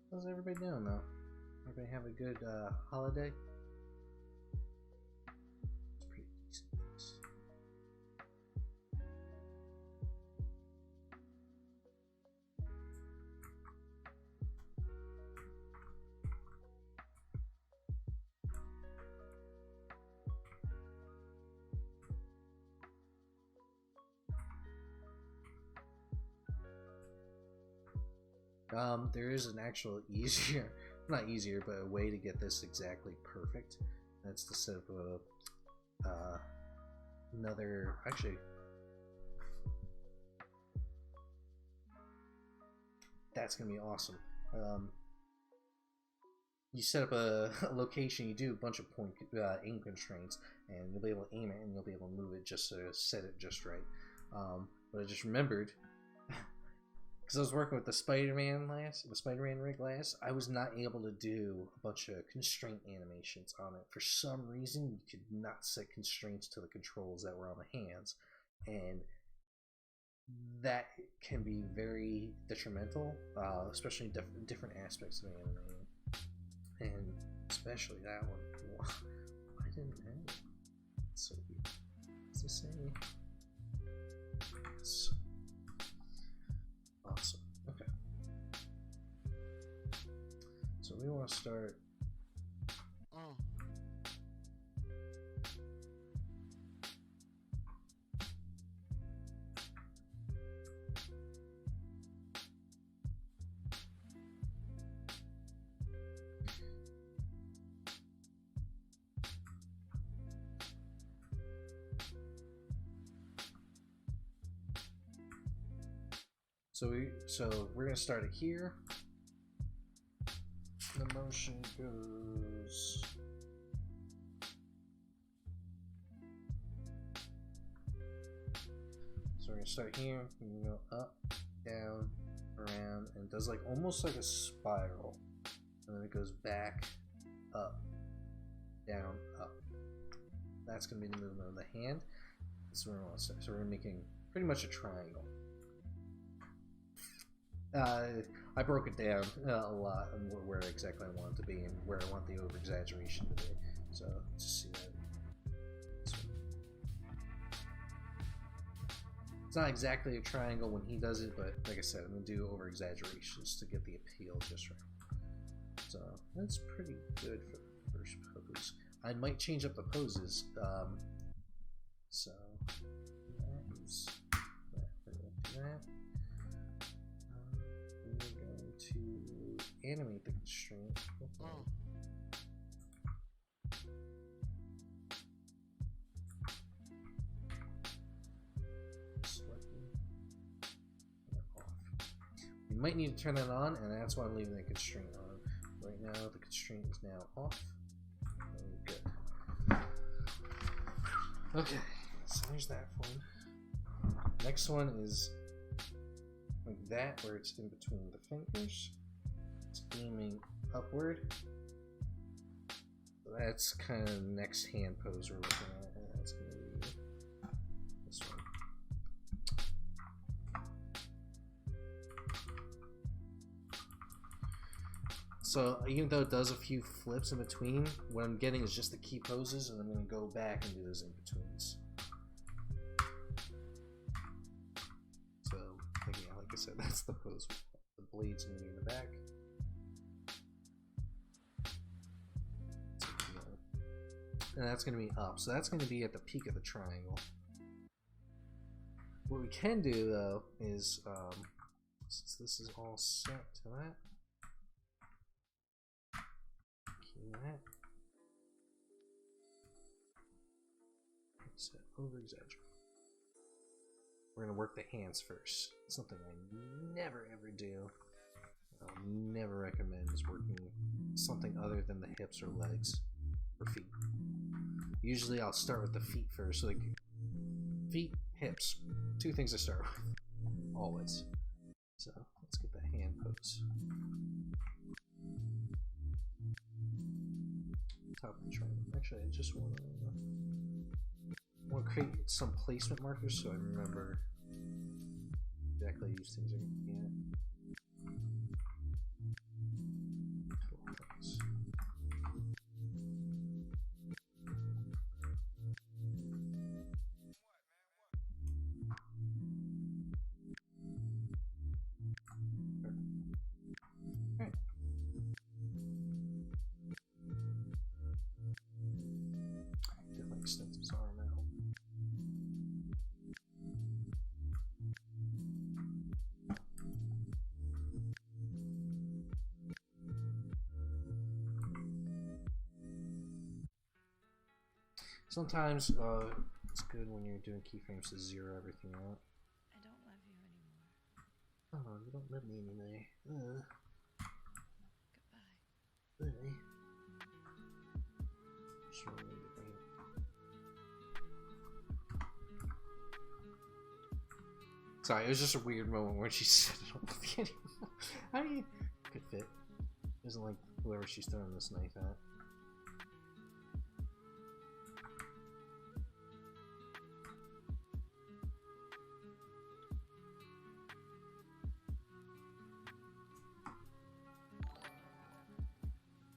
How's everybody doing though? Everybody have a good holiday? It's pretty decent. There is an actual easier, not easier, but a way to get this exactly perfect. That's to set up another, actually, that's gonna be awesome. You set up a location, you do a bunch of aim constraints, and you'll be able to aim it, and you'll be able to move it just to set it just right. But I just remembered, because I was working with the Spider-Man rig last, I was not able to do a bunch of constraint animations on it. For some reason, you could not set constraints to the controls that were on the hands, and that can be very detrimental, especially in different aspects of animating, and especially that one. Why didn't it? It's so weird. What's this say? Yes. Awesome. Okay. So we want to start. So we're gonna start it here. The motion goes. So we're gonna start here. We can go up, down, around, and it does like almost like a spiral, and then it goes back, up, down, up. That's gonna be the movement of the hand. So we're gonna start. So we're making pretty much a triangle. I broke it down a lot on where exactly I want it to be and where I want the over exaggeration to be. So let's just see that. It's not exactly a triangle when he does it, but like I said, I'm gonna do over exaggerations to get the appeal just right. So that's pretty good for the first pose. I might change up the poses. So that is that. We're gonna do that. We're going to animate the constraint. You might need to turn that on, and that's why I'm leaving the constraint on. Right now, the constraint is now off. Good. Okay, so there's that one. Next one is like that, where it's in between the fingers. It's aiming upward. So that's kind of the next hand pose we're looking at. And that's going to be this one. So even though it does a few flips in between, what I'm getting is just the key poses, and I'm going to go back and do those in betweens. So yeah, like I said, that's the pose. The blade's going to be in the back. And that's going to be up. So that's going to be at the peak of the triangle. What we can do though is, since this is all set to that, key that. Set over exaggerate. We're gonna work the hands first. Something I never ever do. I'll never recommend is working something other than the hips or legs or feet. Usually I'll start with the feet first. So like feet, hips, two things I start with. Always. So let's get the hand pose. Top of the triangle. Actually, I just want to create some placement markers so I remember exactly these things are looking at. Definitely extend his arm out. Sometimes it's good when you're doing keyframes to zero everything out. I don't love you anymore. Oh, you don't love me anymore. Goodbye. Bye. Just really need to bring it. Sorry, it was just a weird moment where she said I don't love you anymore. How do you... Could fit. Isn't like whoever she's throwing this knife at.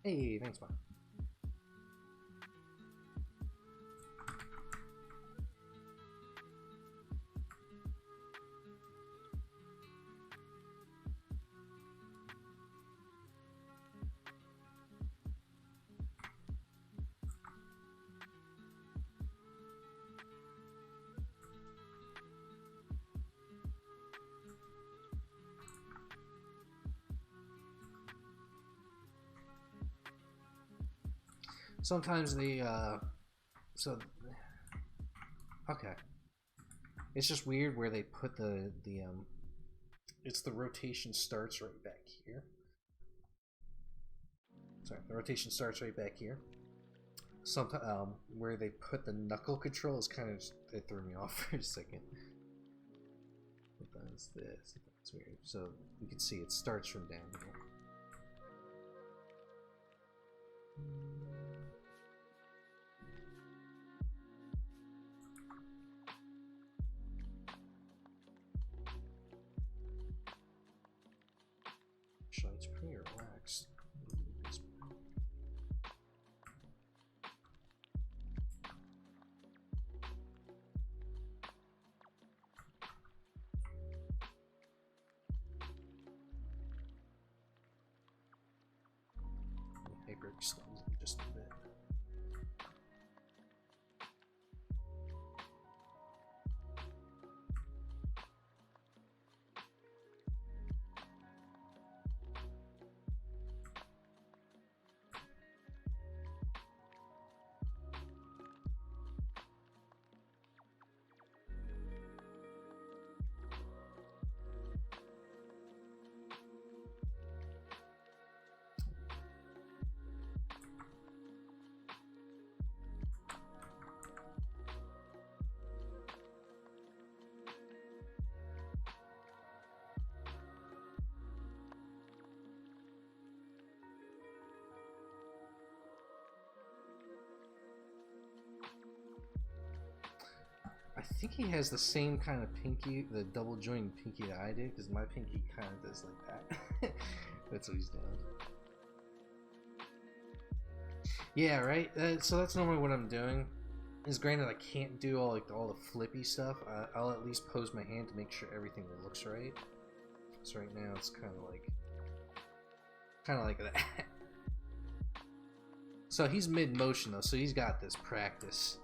Hey, thanks, man. Sometimes they, okay. It's just weird where they put it's the rotation starts right back here. Sorry, the rotation starts right back here. Sometimes, where they put the knuckle control is kind of, it threw me off for a second. Sometimes this, that's weird. So, you can see it starts from down here. Actually, it's pretty relaxed. Hyper extends it just a bit. I think he has the same kind of pinky, the double jointed pinky that I do, because my pinky kind of does like that. That's what he's doing. Yeah, right. So that's normally what I'm doing. Is granted I can't do all the flippy stuff. I'll at least pose my hand to make sure everything looks right. So right now it's kind of like that. So he's mid motion though, so he's got this practice.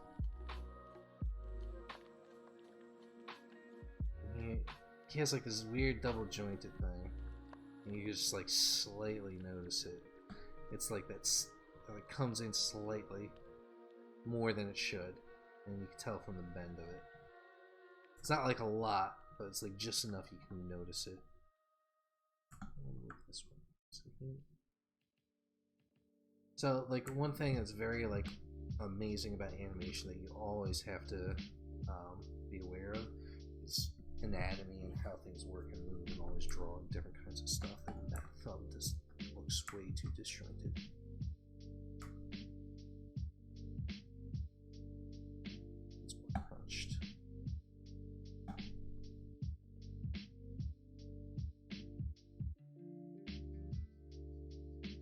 he has like this weird double jointed thing, and you just like slightly notice it. It's like that's like comes in slightly more than it should, and you can tell from the bend of it. It's not like a lot, but it's like just enough you can notice it. Move this one. So like one thing that's very like amazing about animation that you always have to be aware of is anatomy and how things work and move, and always draw different kinds of stuff, and that thumb just looks way too disjointed. It's more crunched.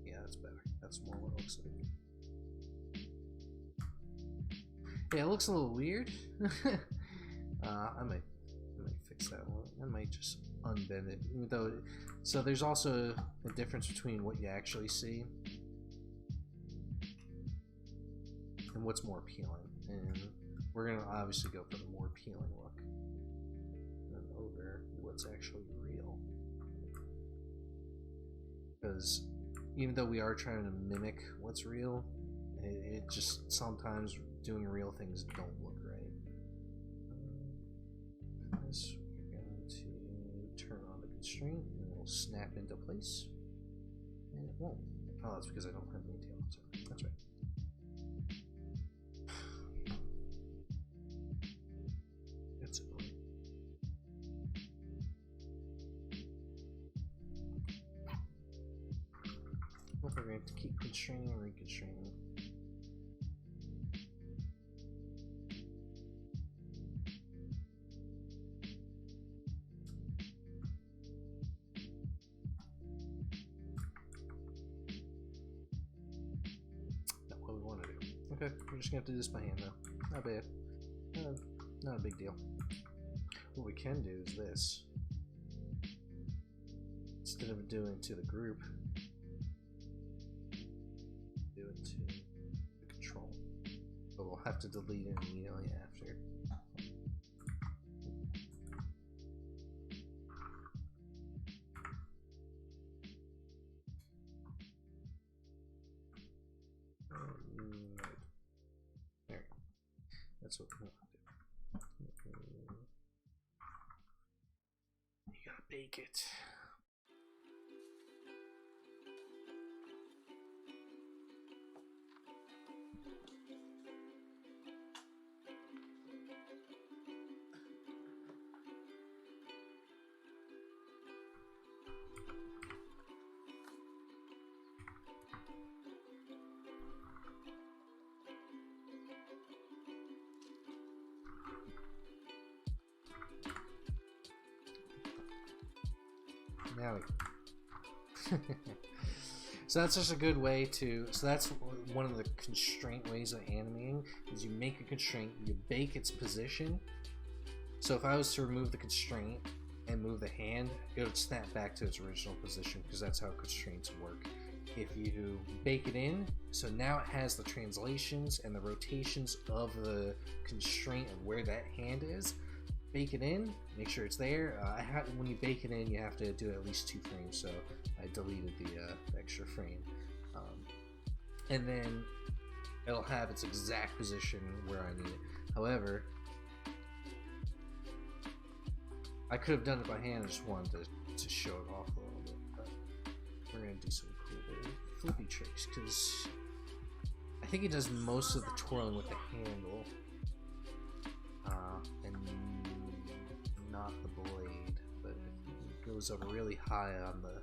Yeah, that's better. That's more what it looks like. Yeah, it looks a little weird. I might fix that one. I might just unbend it. Even though, so there's also a difference between what you actually see and what's more appealing. And we're gonna obviously go for the more appealing look, and then over what's actually real. Because even though we are trying to mimic what's real, it just sometimes doing real things don't look right. This we're going to turn on the constraint, and it will snap into place. And it won't. Oh, that's because I don't have any tails. That's right. It's annoying. We're going to keep constraining and reconstraining. Okay, we're just gonna have to do this by hand now. Not bad. Not a big deal. What we can do is this. Instead of doing it to the group, do it to the control. But we'll have to delete it immediately after. That's what we want to do. You gotta bake it. Now we so that's just a good way to, so that's one of the constraint ways of animating, is you make a constraint, you bake its position. So if I was to remove the constraint and move the hand, it would snap back to its original position, because that's how constraints work. If you bake it in, so now it has the translations and the rotations of the constraint and where that hand is. Bake it in, make sure it's there. When you bake it in, you have to do at least 2 frames, so I deleted the extra frame. And then it'll have its exact position where I need it. However, I could have done it by hand. I just wanted to show it off a little bit. But we're going to do some cool little flippy tricks, because I think he does most of the twirling with the handle. And not the blade, but it goes up really high on the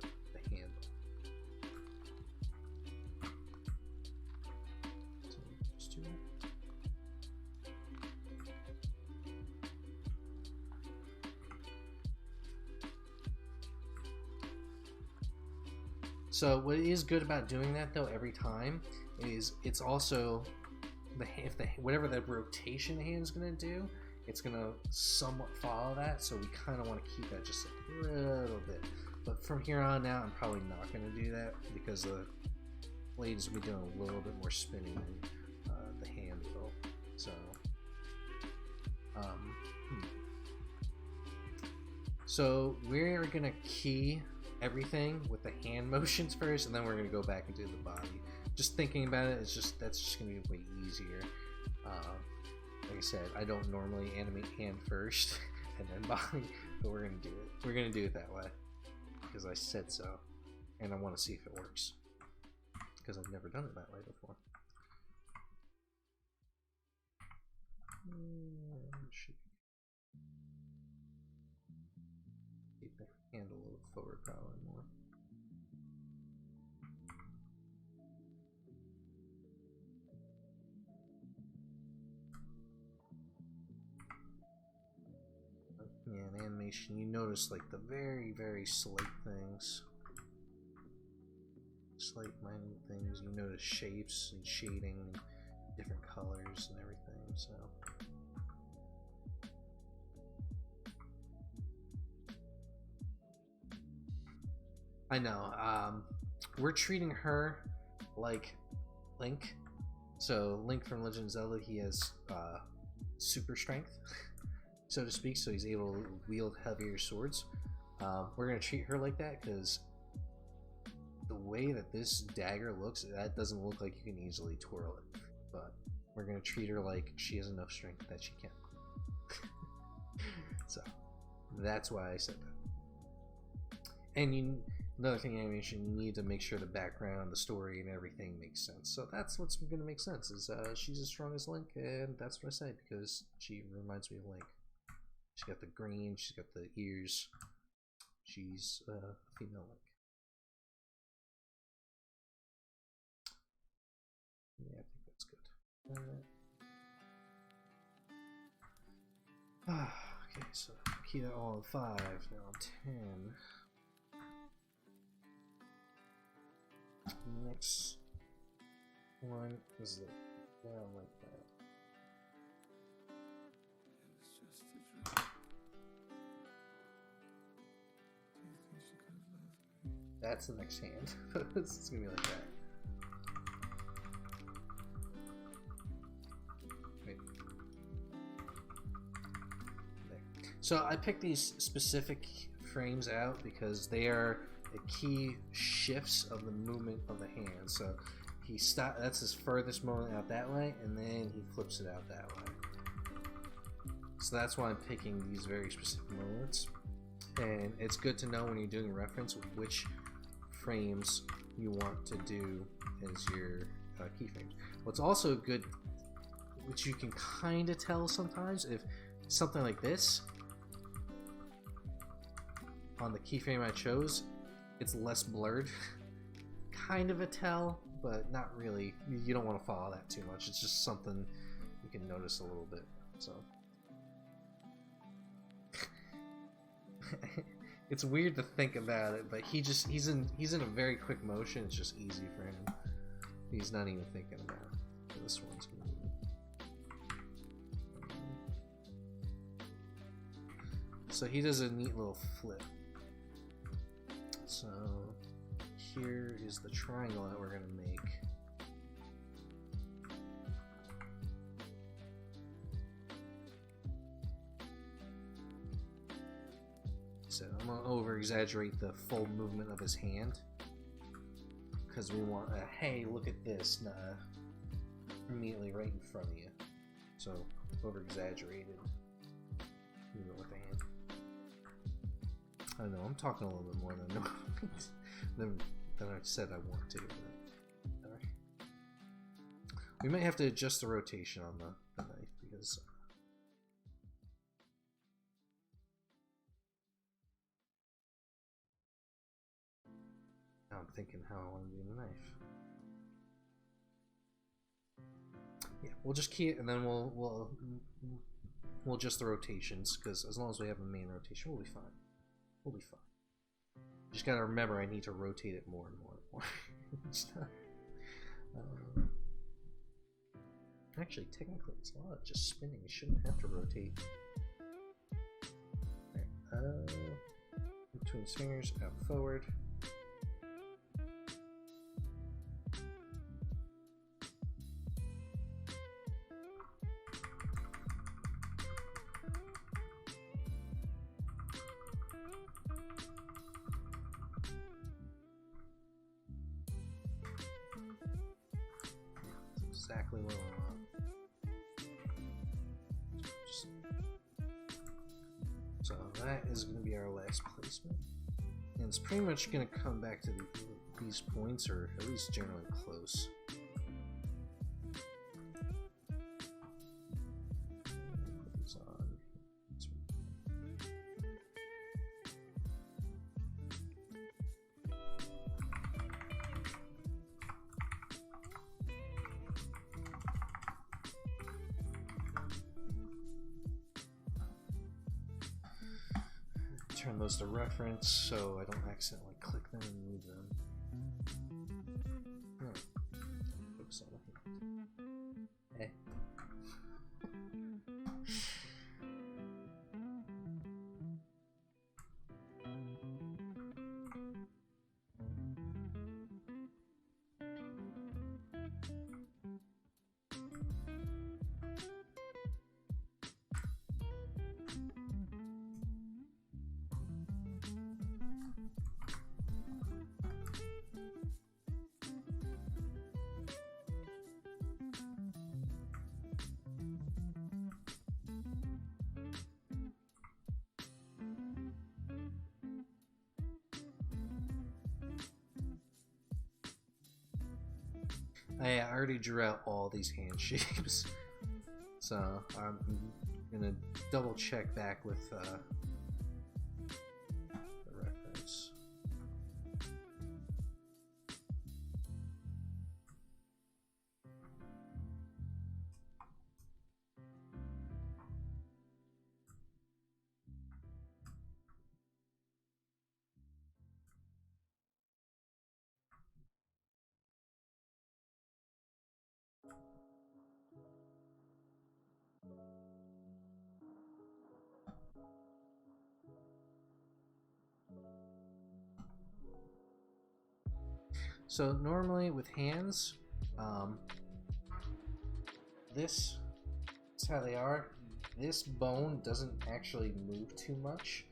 handle. So just do it. So what is good about doing that though every time is it's also whatever the rotation the hand is going to do, it's going to somewhat follow that, so we kind of want to keep that just a little bit. But from here on out, I'm probably not going to do that, because the blade is going to be doing a little bit more spinning than the hand will. So we're gonna key everything with the hand motions first, and then we're gonna go back and do the body. Just thinking about it, that's just gonna be way easier. Like I said, I don't normally animate hand first and then body, but we're gonna do it. We're gonna do it that way because I said so, and I want to see if it works because I've never done it that way before. Should keep the hand a little forward, probably more. Yeah, in animation, you notice like the very, very slight things, slight minute things. You notice shapes and shading, and different colors and everything. So. I know. We're treating her like Link. So Link from Legend of Zelda, he has super strength, so to speak. So he's able to wield heavier swords. We're gonna treat her like that because the way that this dagger looks, that doesn't look like you can easily twirl it. But we're gonna treat her like she has enough strength that she can. So that's why I said that. And another thing in animation, you need to make sure the background, the story, and everything makes sense. So that's what's going to make sense. Is she's as strong as Link, and that's what I say because she reminds me of Link. She's got the green, she's got the ears. She's a female Link. Yeah, I think that's good. Okay, so key that all on 5, now on 10. Next one is the down like that. That's the next hand. It's gonna be like that. Wait. There. So I picked these specific frames out because they are the key shifts of the movement of the hand. So he that's his furthest moment out that way, and then he flips it out that way. So that's why I'm picking these very specific moments. And it's good to know when you're doing a reference which frames you want to do as your keyframes. What's also good, which you can kind of tell sometimes, if something like this on the keyframe I chose, it's less blurred. Kind of a tell, but not really. You don't want to follow that too much. It's just something you can notice a little bit. So it's weird to think about it, but he's in a very quick motion. It's just easy for him. He's not even thinking about it. So this one's gonna be... So he does a neat little flip. So here is the triangle that we're going to make. So I'm going to over exaggerate the full movement of his hand because we want a hey, look at this, immediately right in front of you. So over exaggerated movement with the hand. I don't know, I'm talking a little bit more than I said I want to. But, right. We might have to adjust the rotation on the knife because now I'm thinking how I want to do the knife. Yeah, we'll just key it and then we'll adjust the rotations because as long as we have a main rotation, we'll be fine. We'll be fine. Just gotta remember I need to rotate it more and more and more. Actually, technically, it's a lot just spinning. You shouldn't have to rotate. Right. Between his fingers, out forward. exactly what I want. So that is going to be our last placement. And it's pretty much going to come back to these points, or at least generally close. Put these on. Turn those to reference so I don't accidentally click them and move them. Focus on the hand. Hey. I already drew out all these hand shapes, so I'm gonna double check back with the reference. So normally with hands, this is how they are. This bone doesn't actually move too much,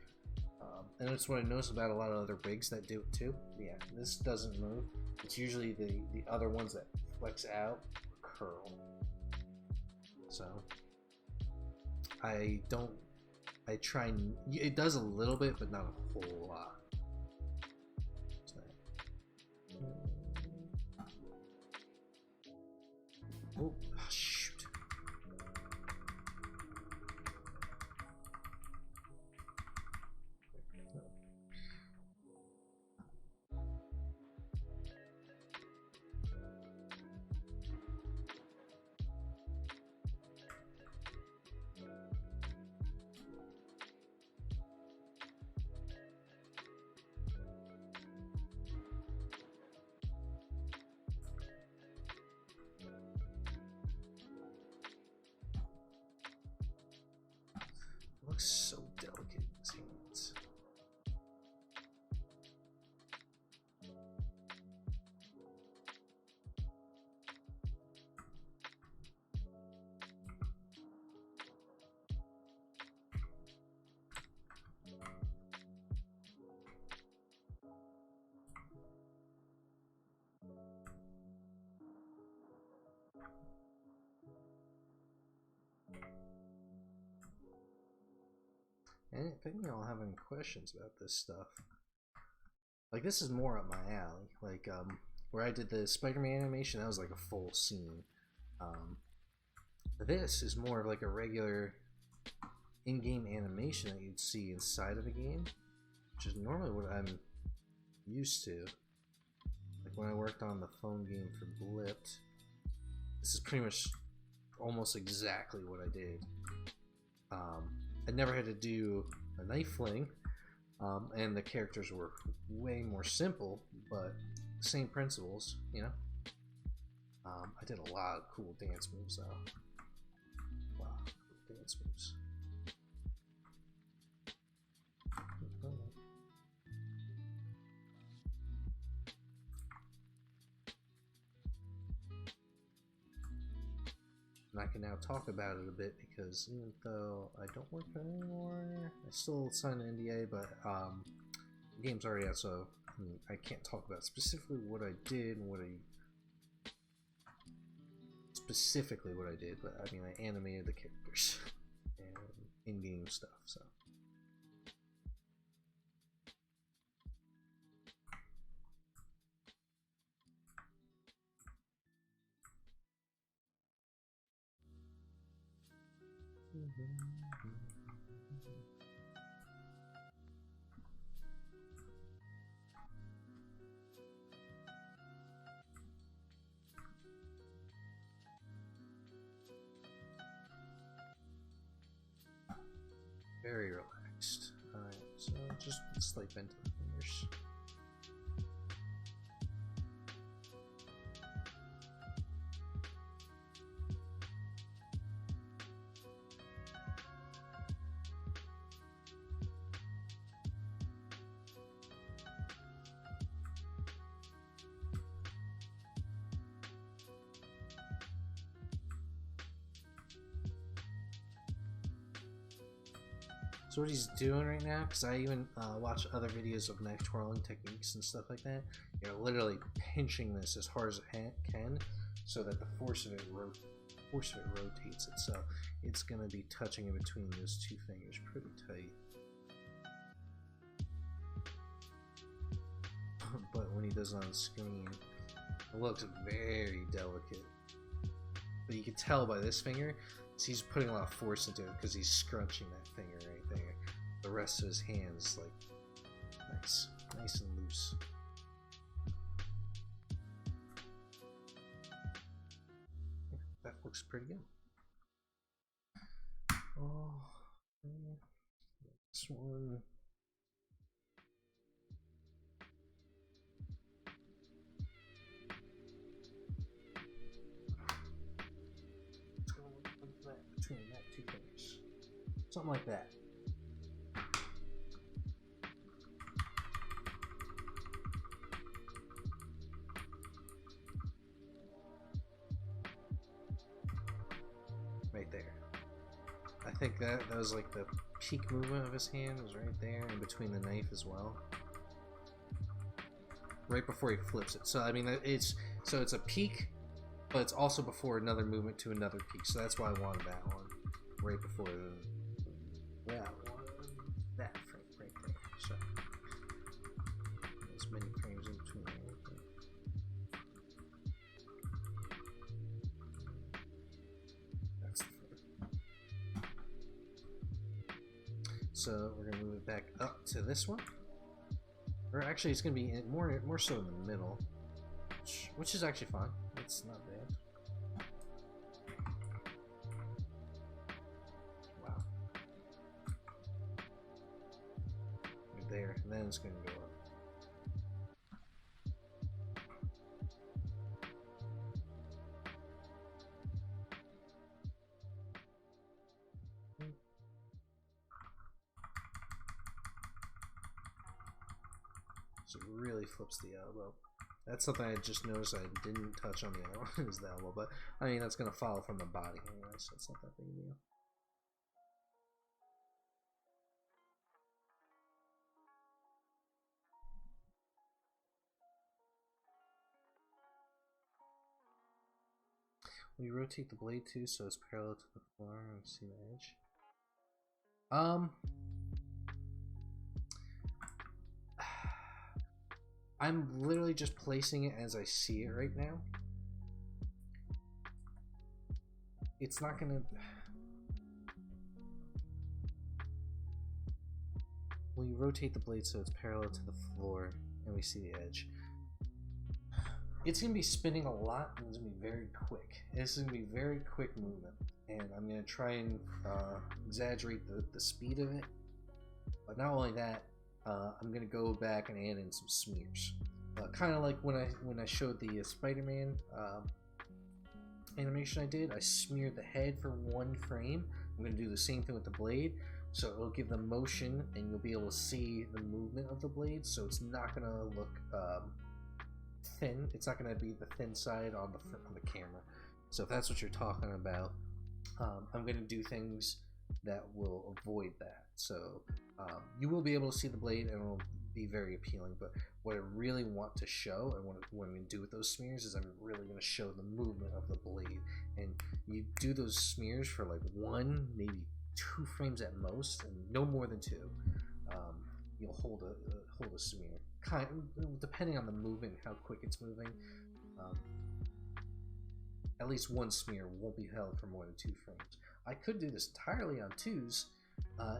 and that's what I noticed about a lot of other rigs that do it too. Yeah, this doesn't move. It's usually the other ones that flex out or curl. So I try and it does a little bit, but not a whole lot. Oh, shoot. Looks so delicate in his hands. And if any of y'all have any questions about this stuff, like this is more up my alley. Like where I did the Spider-Man animation, that was like a full scene. This is more of like a regular in-game animation that you'd see inside of a game, which is normally what I'm used to. Like when I worked on the phone game for Blipped, this is pretty much almost exactly what I did. I never had to do a knife fling, and the characters were way more simple, but same principles, you know? I did a lot of cool dance moves though. Wow, cool dance moves. And I can now talk about it a bit because even though I don't work there anymore, I still signed an NDA, but the game's already out, so I can't talk about specifically what I did and what I specifically what I did, but I mean, I animated the characters and in-game stuff, so. Very relaxed. Alright, so just slight bend to the fingers. So what he's doing right now, because I even watch other videos of knife twirling techniques and stuff like that, you're literally pinching this as hard as it can, so that the force of it rotates it. So it's gonna be touching in between those two fingers pretty tight. But when he does it on screen, it looks very delicate. But you can tell by this finger, he's putting a lot of force into it because he's scrunching that finger right there. The rest of his hands, like, nice and loose. Yeah, that looks pretty good. Oh, this one. Let's go with that between that two fingers. Something like that. Right there. I think that was like the peak movement of his hand was right there, in between the knife as well. Right before he flips it. So I mean, it's a peak, but it's also before another movement to another peak. So that's why I wanted that one right before that one, that frame right there. So as many frames in between. That's the frame. So we're gonna move it back up to this one. Or actually, it's gonna be more so in the middle, which is actually fine. It's not bad. Wow. There, and then it's gonna go up. So it really flips the elbow. That's something I just noticed I didn't touch on the other one, is the elbow, but I mean that's gonna follow from the body anyway, so it's not that big a deal. We rotate the blade too, so it's parallel to the floor and see the edge. I'm literally just placing it as I see it right now. It's not gonna... When you rotate the blade so it's parallel to the floor and we see the edge, it's gonna be spinning a lot and it's gonna be very quick. This is gonna be very quick movement, and I'm gonna try and exaggerate the speed of it. But not only that, I'm gonna go back and add in some smears, kind of like when I showed the Spider-Man animation I did. I smeared the head for one frame. I'm gonna do the same thing with the blade, so it'll give the motion, and you'll be able to see the movement of the blade. So it's not gonna look thin. It's not gonna be the thin side on the camera. So if that's what you're talking about, I'm gonna do things that will avoid that. So you will be able to see the blade and it'll be very appealing, but What I really want to show, and what I'm going to do with those smears, is I'm really going to show the movement of the blade. And you do those smears for like 1, maybe 2 frames at most, and no more than 2. You'll hold a smear, depending on the movement, how quick it's moving. At least 1 smear won't be held for more than 2 frames. I could do this entirely on 2s.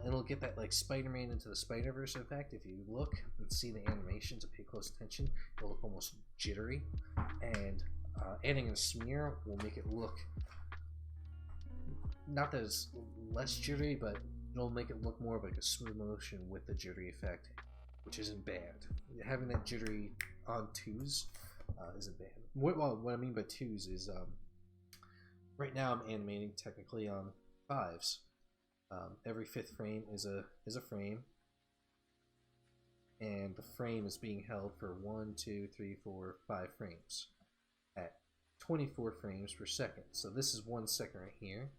It'll get that like Spider-Man into the Spider-Verse effect. If you look and see the animations and pay close attention, it'll look almost jittery. And adding a smear will make it look, not that it's less jittery, but it'll make it look more of like a smooth motion with the jittery effect, which isn't bad. Having that jittery on 2s isn't bad. What I mean by 2s is right now I'm animating technically on 5s. Every 5th frame is a frame, and the frame is being held for 1, 2, 3, 4, 5 frames at 24 frames per second. So this is 1 second right here,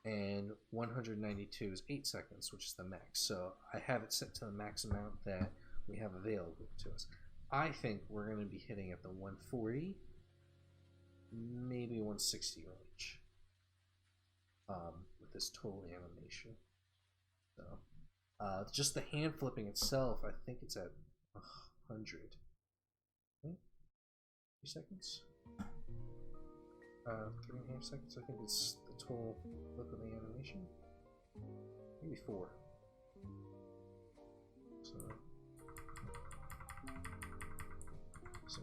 and 192 is 8 seconds, which is the max. So I have it set to the max amount that we have available to us. I think we're going to be hitting at the 140, maybe 160 range. With this total animation. So, just the hand flipping itself, I think it's at 100. 3 seconds? 3.5 seconds, I think it's the total flip of the animation. Maybe 4. So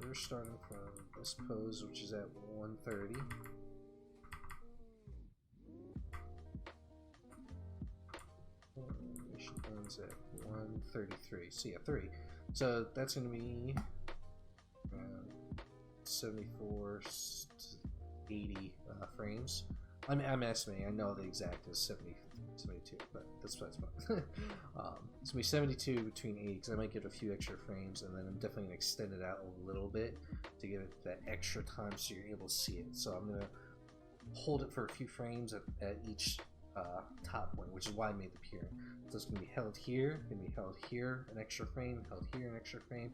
we're starting from this pose, which is at 130. Ends at 133. So yeah, 3. So that's going to be 74 to 80 frames. I'm estimating. I know the exact is 72, but that's fine. It's going to be 72 between 80, because I might get a few extra frames, and then I'm definitely going to extend it out a little bit to give it that extra time so you're able to see it. So I'm going to hold it for a few frames at each top point, which is why I made the pier. So it's going to be held here, going to be held here, an extra frame, held here, an extra frame,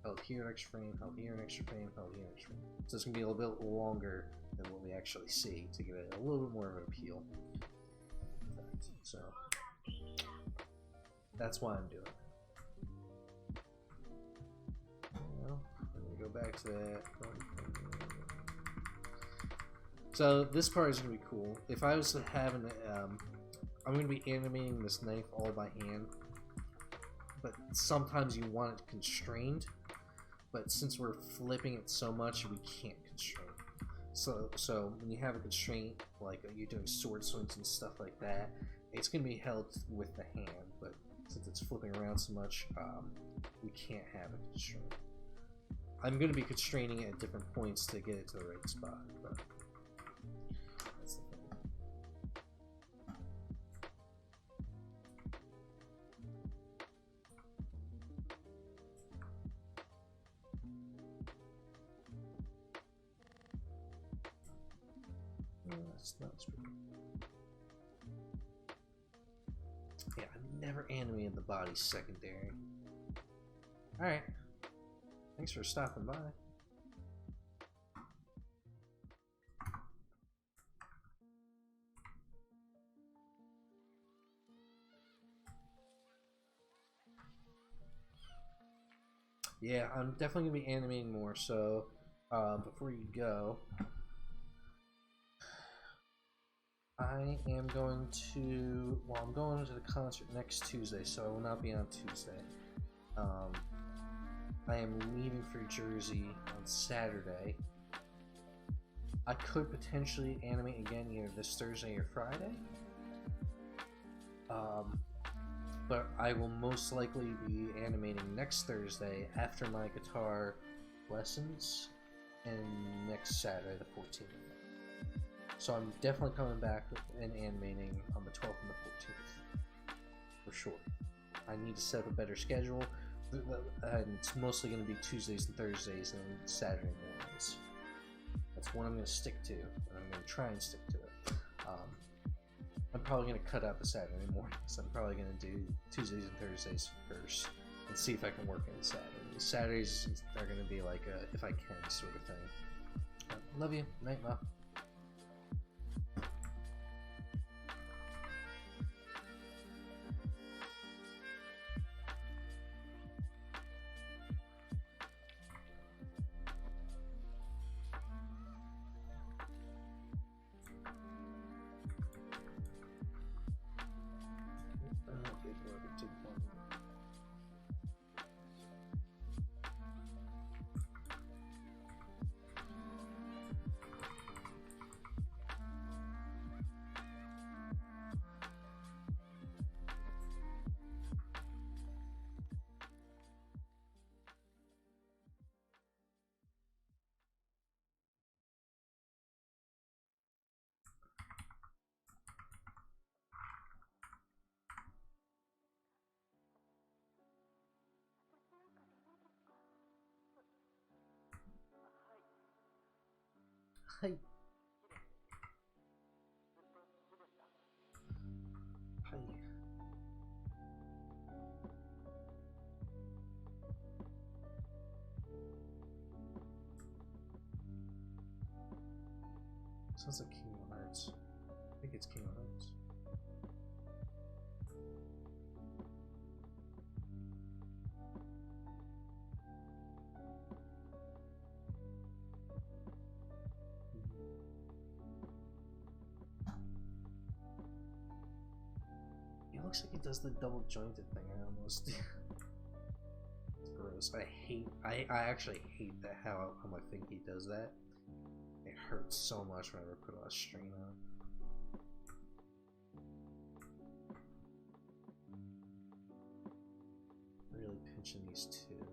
held here, an extra frame, held here, an extra frame, held here, an extra frame. So it's going to be a little bit longer than what we actually see to give it a little bit more of an appeal. So that's why I'm doing it. Well, let me go back to that. So this part is going to be cool. If I was to have an, I'm going to be animating this knife all by hand, but sometimes you want it constrained, but since we're flipping it so much, we can't constrain. So when you have a constraint, like you're doing sword swings and stuff like that, it's going to be held with the hand, but since it's flipping around so much, we can't have a constraint. I'm going to be constraining it at different points to get it to the right spot, but that's the thing. That's not true. Yeah, I've never animated the body secondary. Alright. Thanks for stopping by. Yeah, I'm definitely going to be animating more, so before you go, I am going to, well, I'm going to the concert next Tuesday, so I will not be on Tuesday. I am leaving for Jersey on Saturday. I could potentially animate again either this Thursday or Friday. But I will most likely be animating next Thursday after my guitar lessons, and next Saturday, the 14th. So I'm definitely coming back and animating on the 12th and the 14th, for sure. I need to set up a better schedule, and it's mostly going to be Tuesdays and Thursdays and Saturday mornings. That's what I'm going to stick to, and I'm going to try and stick to it. I'm probably going to cut out the Saturday mornings. I'm probably going to do Tuesdays and Thursdays first, Let's see if I can work in Saturdays. Saturdays are gonna be like a if I can sort of thing. Love you. Night, Ma. Hi. Hi. Sounds like Kingdom Hearts. I think it's Kingdom Hearts. It looks like he does the double jointed thing. I almost. It's gross. I actually hate that how my thingy does that. It hurts so much whenever I put a lot of strain on. Really pinching these two.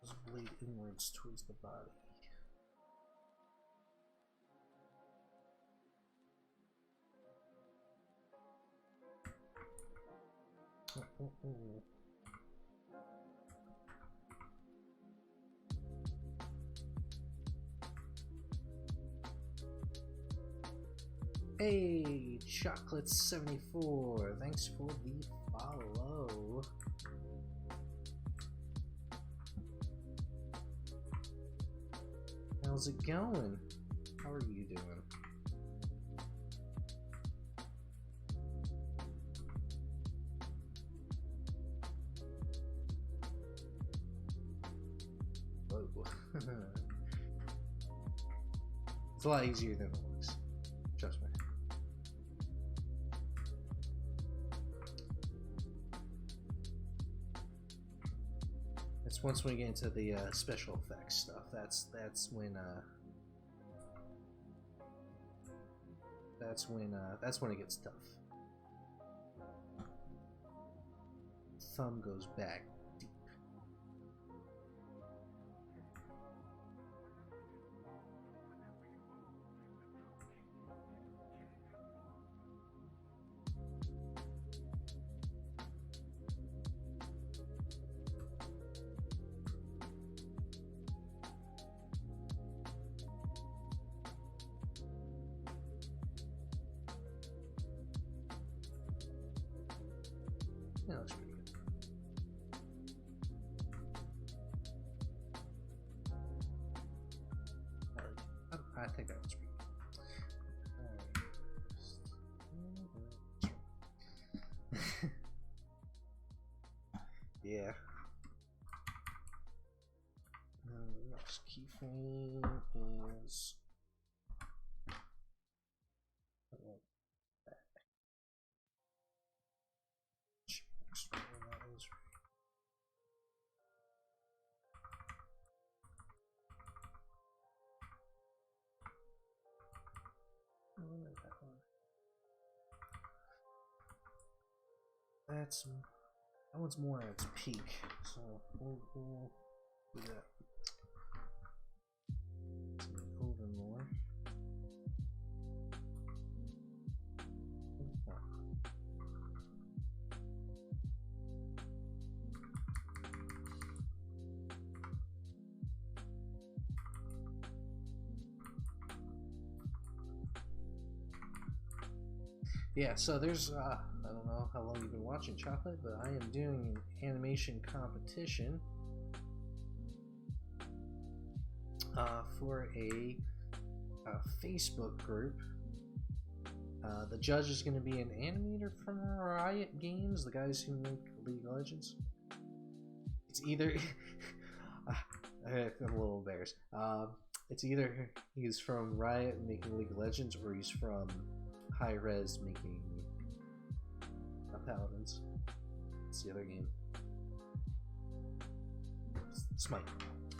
Just bleed inwards towards the body. Hey, Chocolate74, thanks for the follow. How's it going? How are you doing? Whoa. It's a lot easier than it looks. Trust me. It's once we get into the special effects stuff. That's when it gets tough. Thumb goes back deep. Yeah, that looks pretty good. I think that looks pretty good. Yeah. And the next keyframe is. That one's more at its peak, so we'll do that. Over more. Yeah, so there's I don't know how long you've been watching Chocolate, but I am doing an animation competition for a Facebook group. The judge is going to be an animator from Riot Games, the guys who make League of Legends. It's either I'm a little embarrassed. It's either he's from Riot making League of Legends, or he's from High Res making Paladins. It's the other game. Smite.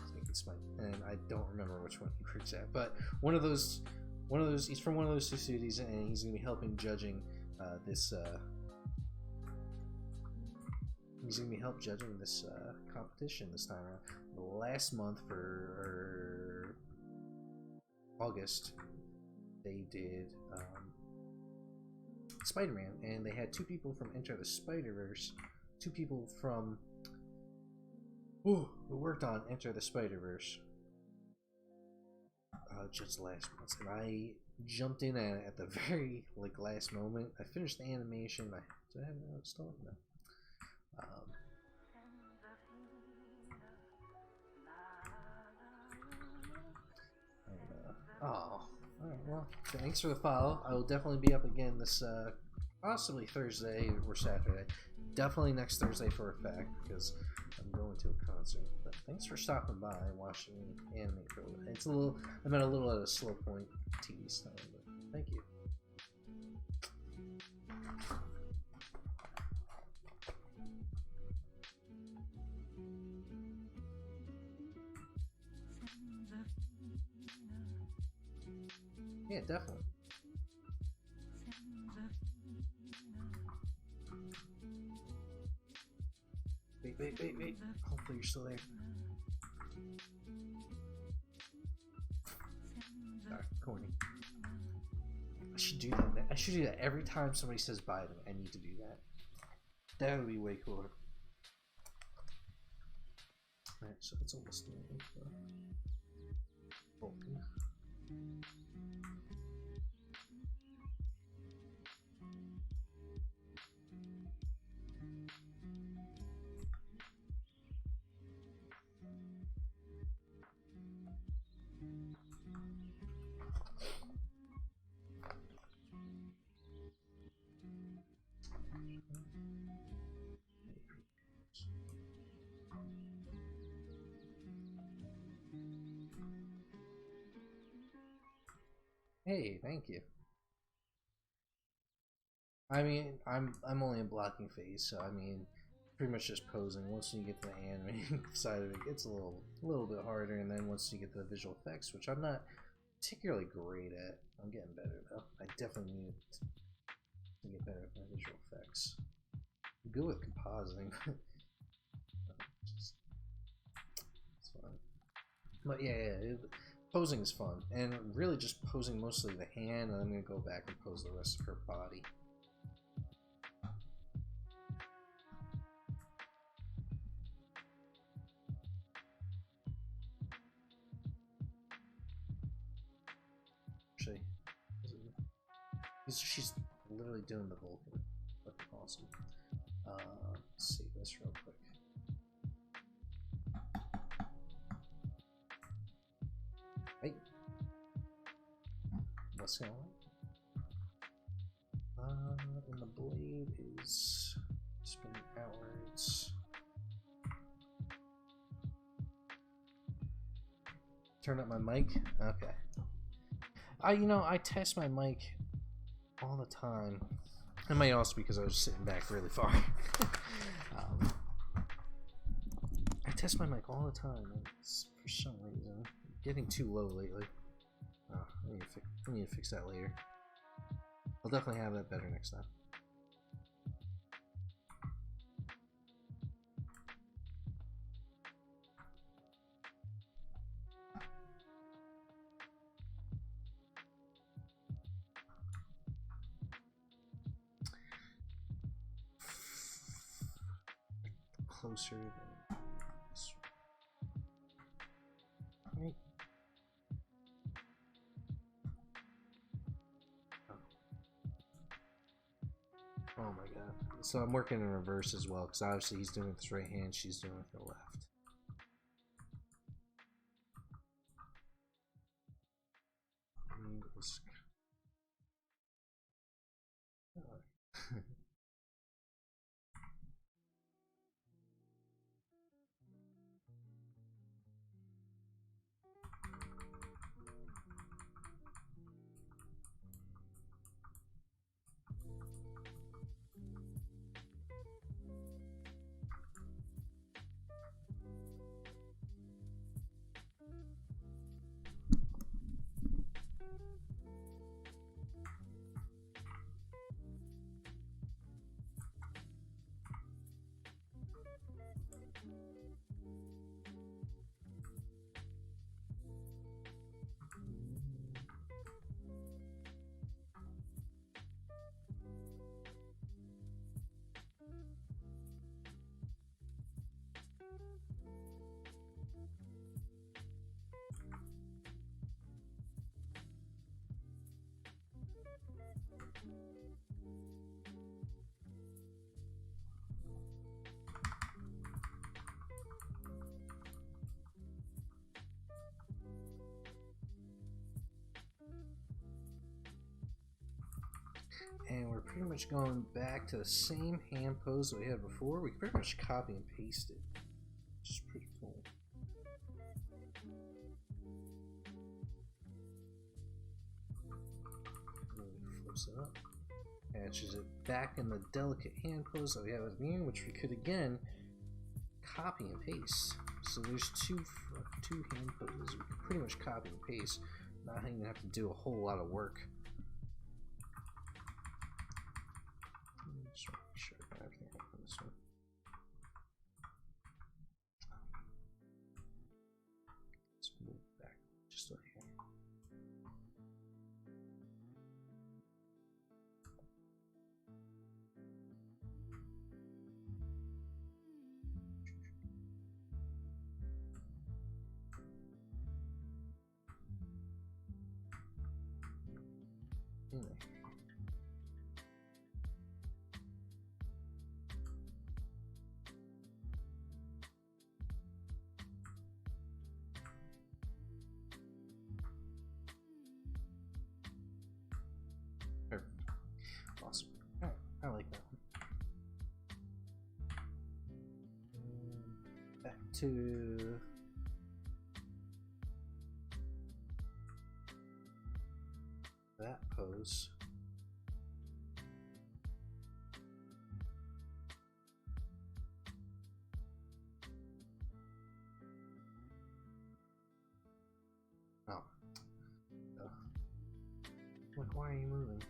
He's making Smite, and I don't remember which one he works at, but one of those. He's from one of those two cities, and he's going to be helping judging this. He's going to be help judging this competition this time around. Last month for August, they did Spider-Man, and they had two people from Enter the Spider-Verse, two people from who worked on Enter the Spider-Verse just last month, and I jumped in at the very last moment. I finished the animation. Do I have it installed? No. Alright, well, thanks for the follow. I will definitely be up again this, possibly Thursday or Saturday. Definitely next Thursday for a fact, because I'm going to a concert. But thanks for stopping by and watching me animate for a little bit. It's a little, I'm at a little at a slow point TV style, but thank you. Yeah, definitely. Wait. Hopefully you're still there. Alright, corny. I should do that. I should do that every time somebody says bye to me. I need to do that. That would be way cooler. Alright, so it's almost done. Open. Hey, thank you. I mean, I'm only in blocking phase, so I mean, pretty much just posing. Once you get to the animating side of it, it gets a little bit harder, and then once you get to the visual effects, which I'm not particularly great at, I'm getting better though. I definitely need to get better at my visual effects. I'm good with compositing. It's fun. But yeah, posing is fun, and really just posing mostly the hand, and I'm gonna go back and pose the rest of her body. Actually, she's literally doing the Vulcan. Looking awesome. Let's save this real quick. Hey, what's going on? And the blade is spinning outwards. Turn up my mic? Okay. I test my mic all the time. It might also be because I was sitting back really far. I test my mic all the time. And for some reason, getting too low lately. Oh, I need to fix that later. I'll definitely have that better next time. Closer than this. Right. Oh my god. So I'm working in reverse as well, because obviously he's doing it with his right hand, she's doing it with her left. And we're pretty much going back to the same hand pose that we had before. We can pretty much copy and paste it, which is pretty cool. Flips it up, catches it back in the delicate hand pose that we have at the beginning, which we could again copy and paste. So there's two hand poses we can pretty much copy and paste, not even have to do a whole lot of work. Just want to make sure I got everything right on this one. Let's move back just a hair. Perfect. Awesome. Alright, I like that one. Back to that pose. Oh. Like, why are you moving?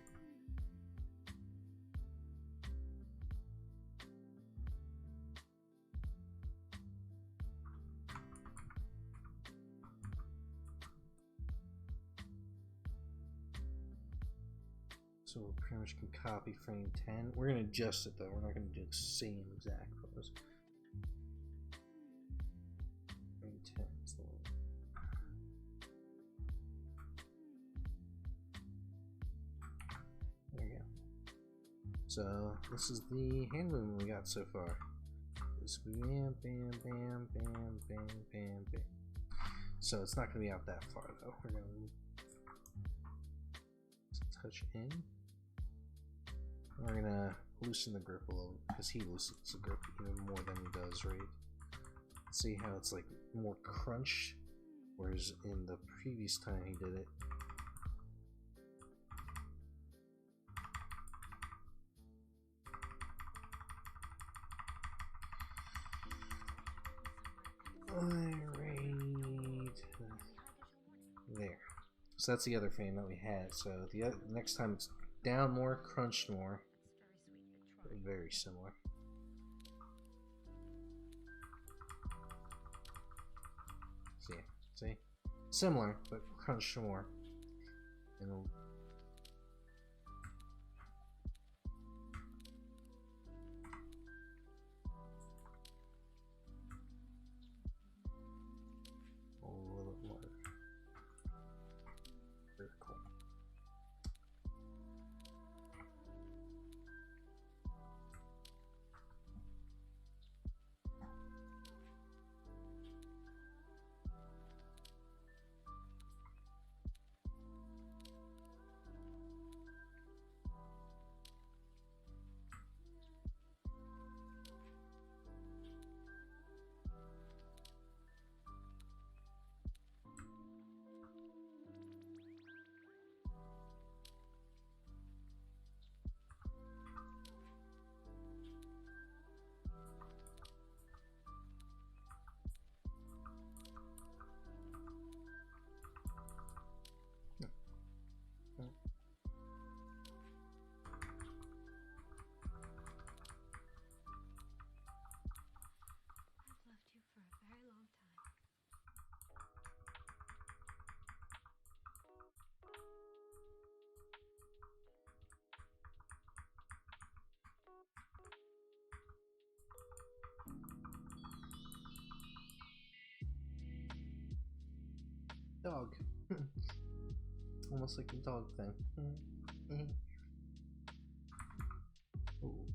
So we pretty much can copy frame 10. We're going to adjust it though. We're not going to do the same exact pose. Frame 10 is the one. There we go. So this is the hand movement we got so far. This bam, bam, bam, bam, bam, bam, bam. So it's not going to be out that far though. We're going to touch in. We're gonna loosen the grip a little because he loosens the grip even more than he does, right? See how it's like more crunch Whereas in the previous time he did it, there. So that's the other frame that we had. So the next time it's down more, crunched more. Very similar. See? Similar, but crunched more. And a little bit more vertical. I've loved you for a very long time. Dog. Almost like a dog thing. Ooh.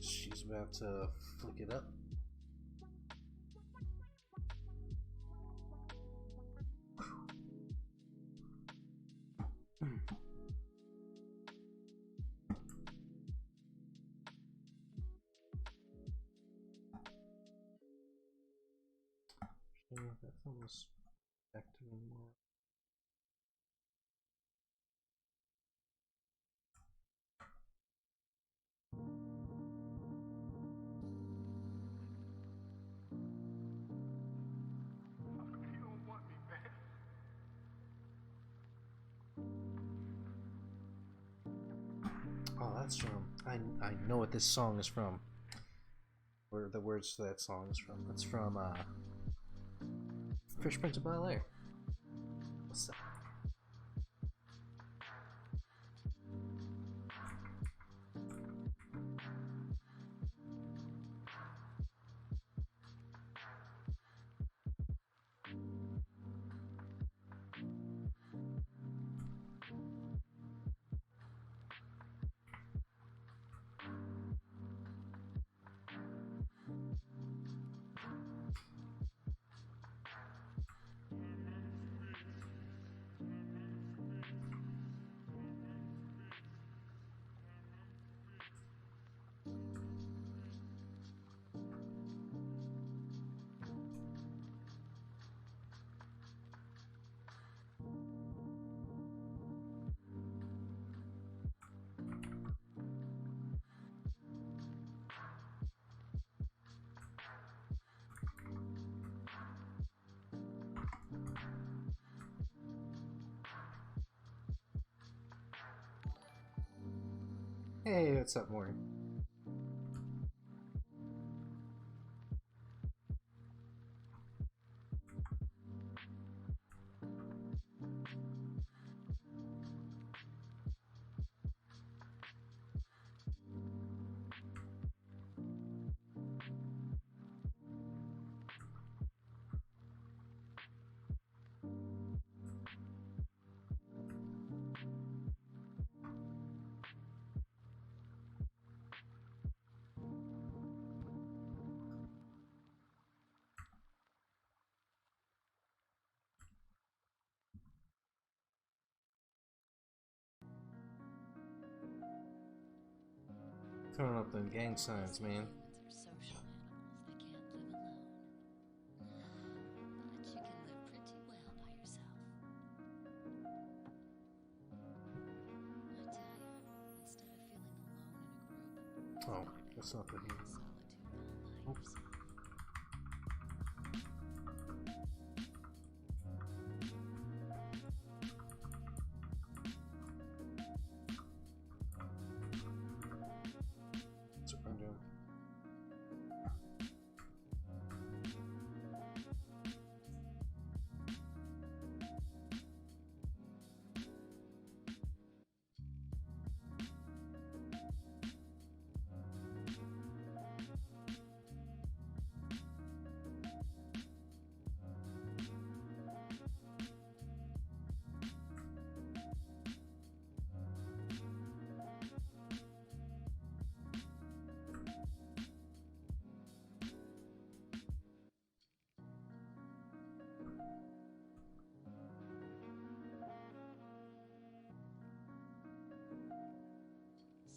She's about to flick it up. That's almost back to normal. Oh, that's from. I know what this song is from. Where the words to that song is from. It's from Fresh Prince of Bel-Air. What's that? Hey, what's up, Morgan? Throwing up them gang signs, man. Humans are social animals. They can't live alone. But you can live pretty well by yourself. I tell you, instead of feeling alone in a group, Oh, that's not the solitude all by Oops. yourself. That's what I'm doing.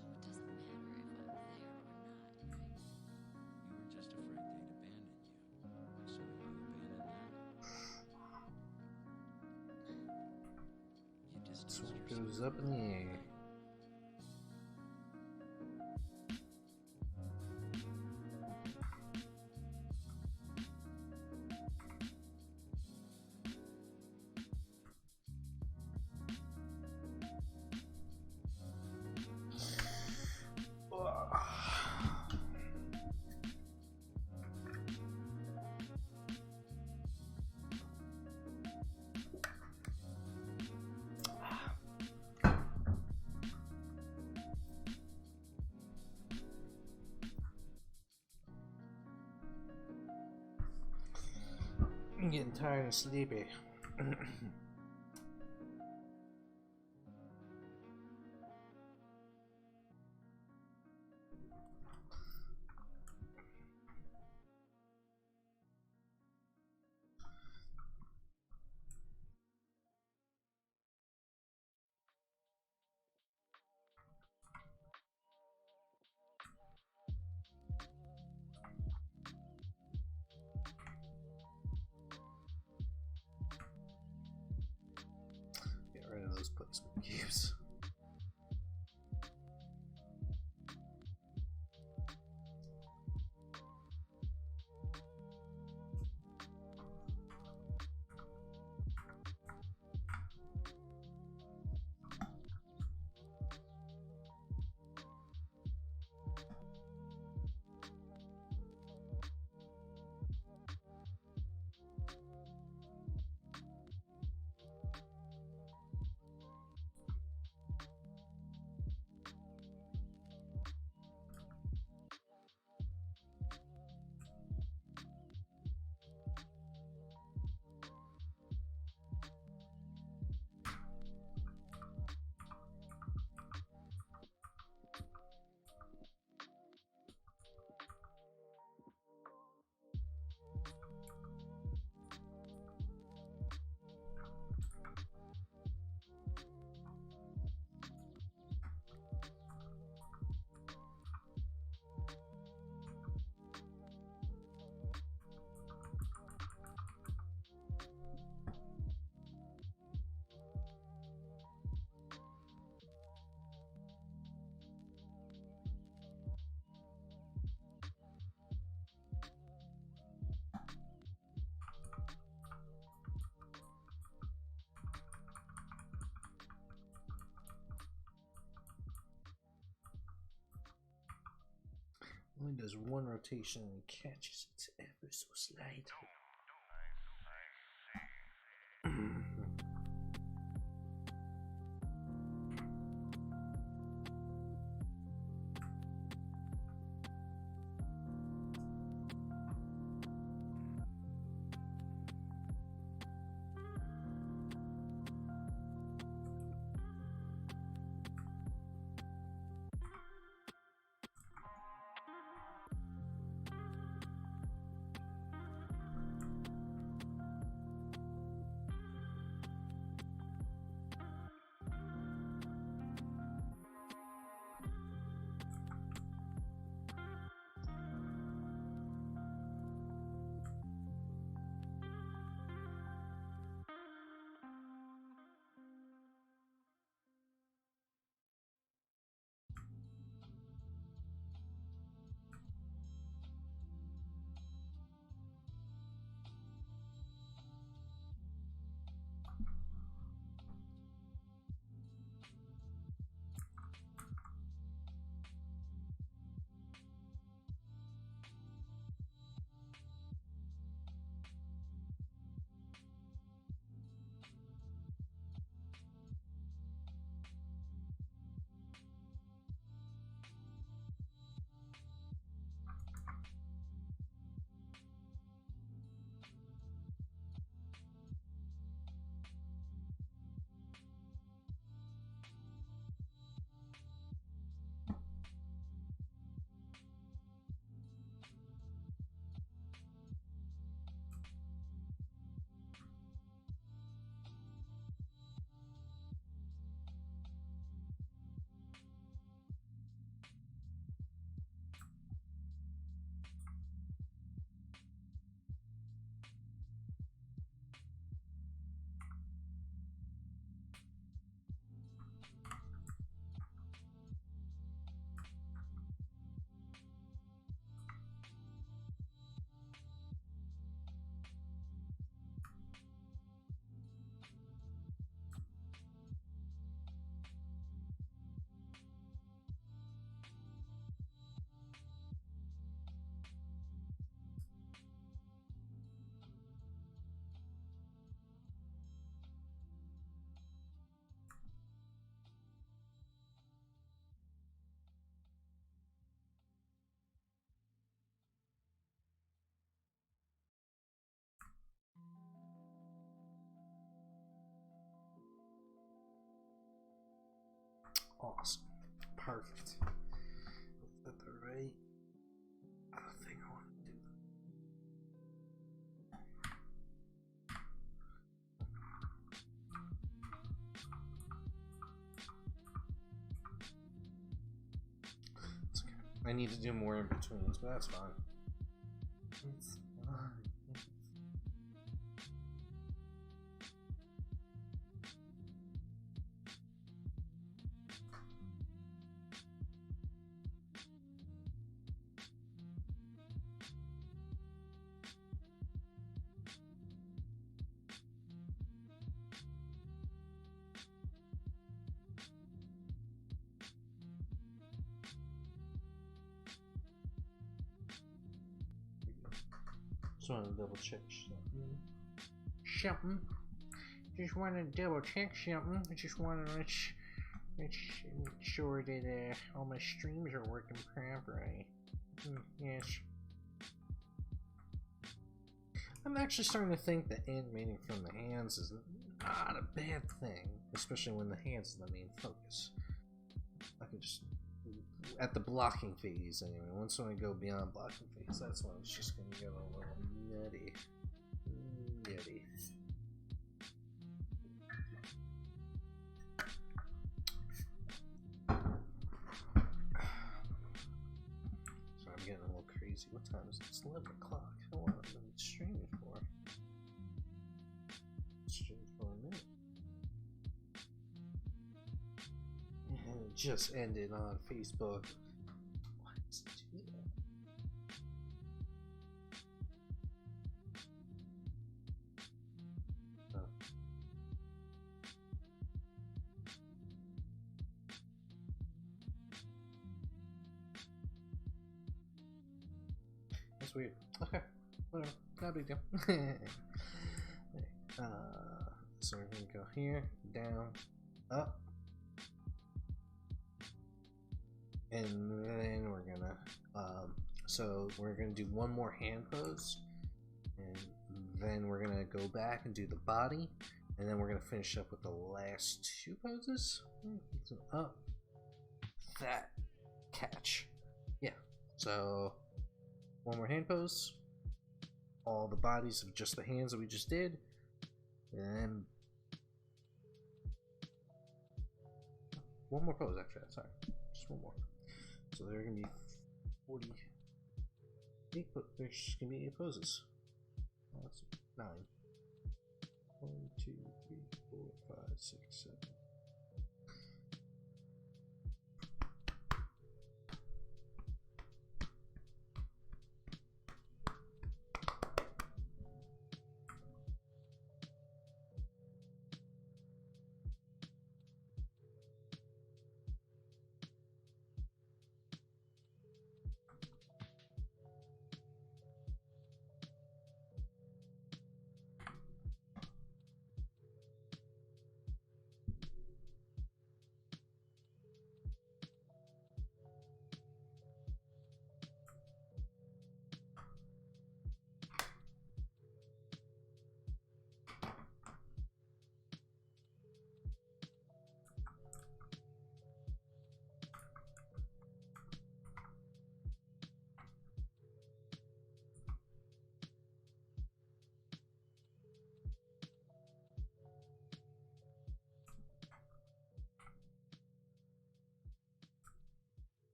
So it doesn't matter if I'm there or not, right? You were just afraid they'd abandon you. So you abandoned them. You This distanced one yourself goes up in the air. I'm getting tired and sleepy. Only does one rotation and catches it ever so slightly. Awesome. Perfect. Is that the right thing I want to do? It's okay. I need to do more in betweens, but that's fine. It's fine. Just want to double check something. Just want to double check something. I just want to make sure that all my streams are working properly. Yes. I'm actually starting to think that animating from the hands is not a bad thing, especially when the hands is the main focus. I can just, at the blocking phase anyway, once when I go beyond blocking phase, that's when it's just going to get a little nutty. Nutty. So I'm getting a little crazy. What time is it? It's 11 o'clock. How long have I been streaming for? Streaming for a minute. And it just ended on Facebook. Why does it do that? That's weird. Okay, whatever. Not a big deal. So we're gonna go here, down, up, and then we're gonna so we're gonna do one more hand pose, and then we're gonna go back and do the body, and then we're gonna finish up with the last two poses. Up, that, catch. Yeah. So one more hand pose, all the bodies of just the hands that we just did, and then one more pose after that. Sorry, just one more. So there are gonna be 48. There's gonna be 8 poses. That's 9. 1, 2, 3, 4, 5, 6, 7.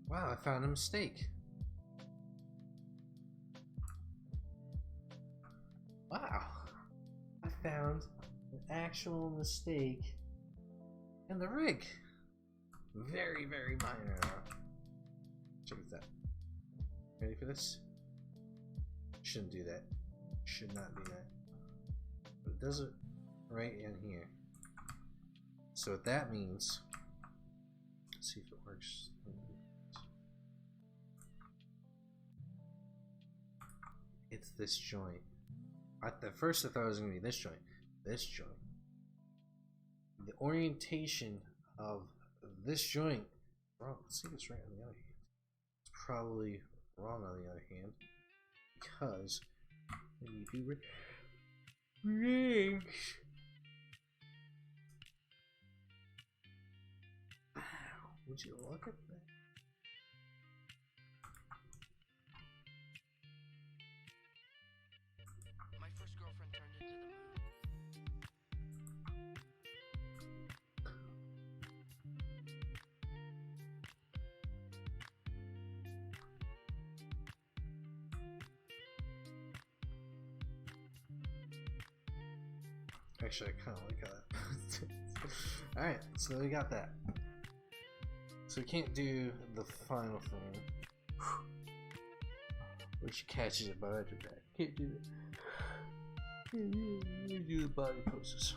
Wow, I found a mistake. Wow. I found an actual mistake in the rig. Very, very minor. Check this out. Ready for this? Shouldn't do that. Should not do that. But it does it right in here. So what that means, let's see if it works. It's this joint. At first I thought it was going to be this joint. This joint. The orientation of this joint, wrong. Let's see if it's right on the other hand. It's probably wrong on the other hand. Because when you do rigs. Wow, would you look at that? My first girlfriend turned into the moon. Actually, I kind of like that. Alright, so we got that. So we can't do the final thing. Where she catches it behind her back. Can't do that. Can't do the body poses.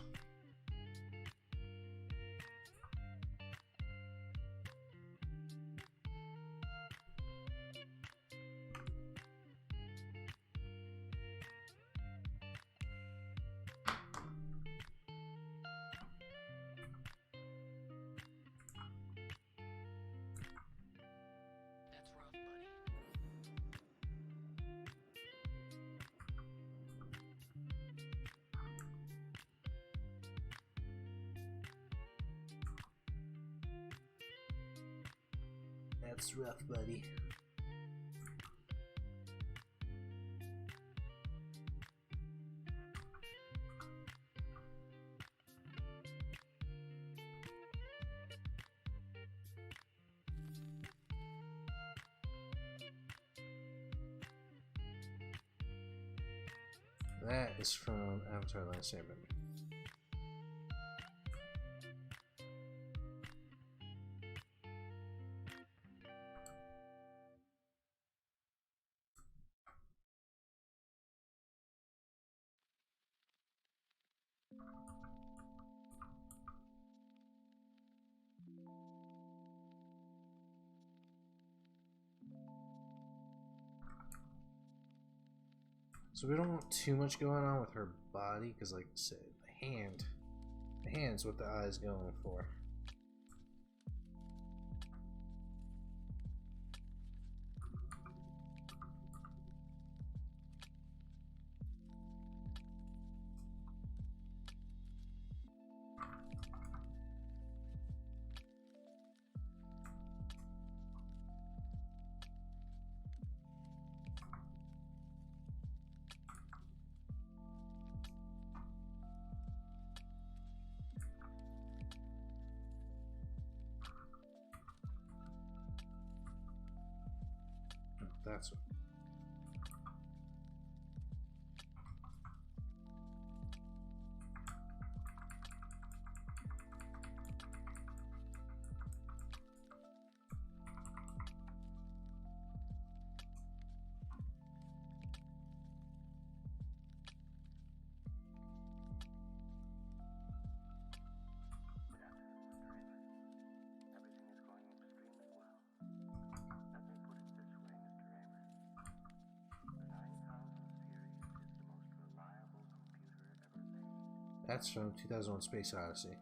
That's rough, buddy. That's rough, buddy. That is from Avatar: Last Airbender. So we don't want too much going on with her body, because like I said, the hand's what the eye's going for. That's what. Everything is going extremely well. Let me put it this way, Mr. Raymer. The 9000 series is the most reliable computer ever made. That's from 2001: Space Odyssey.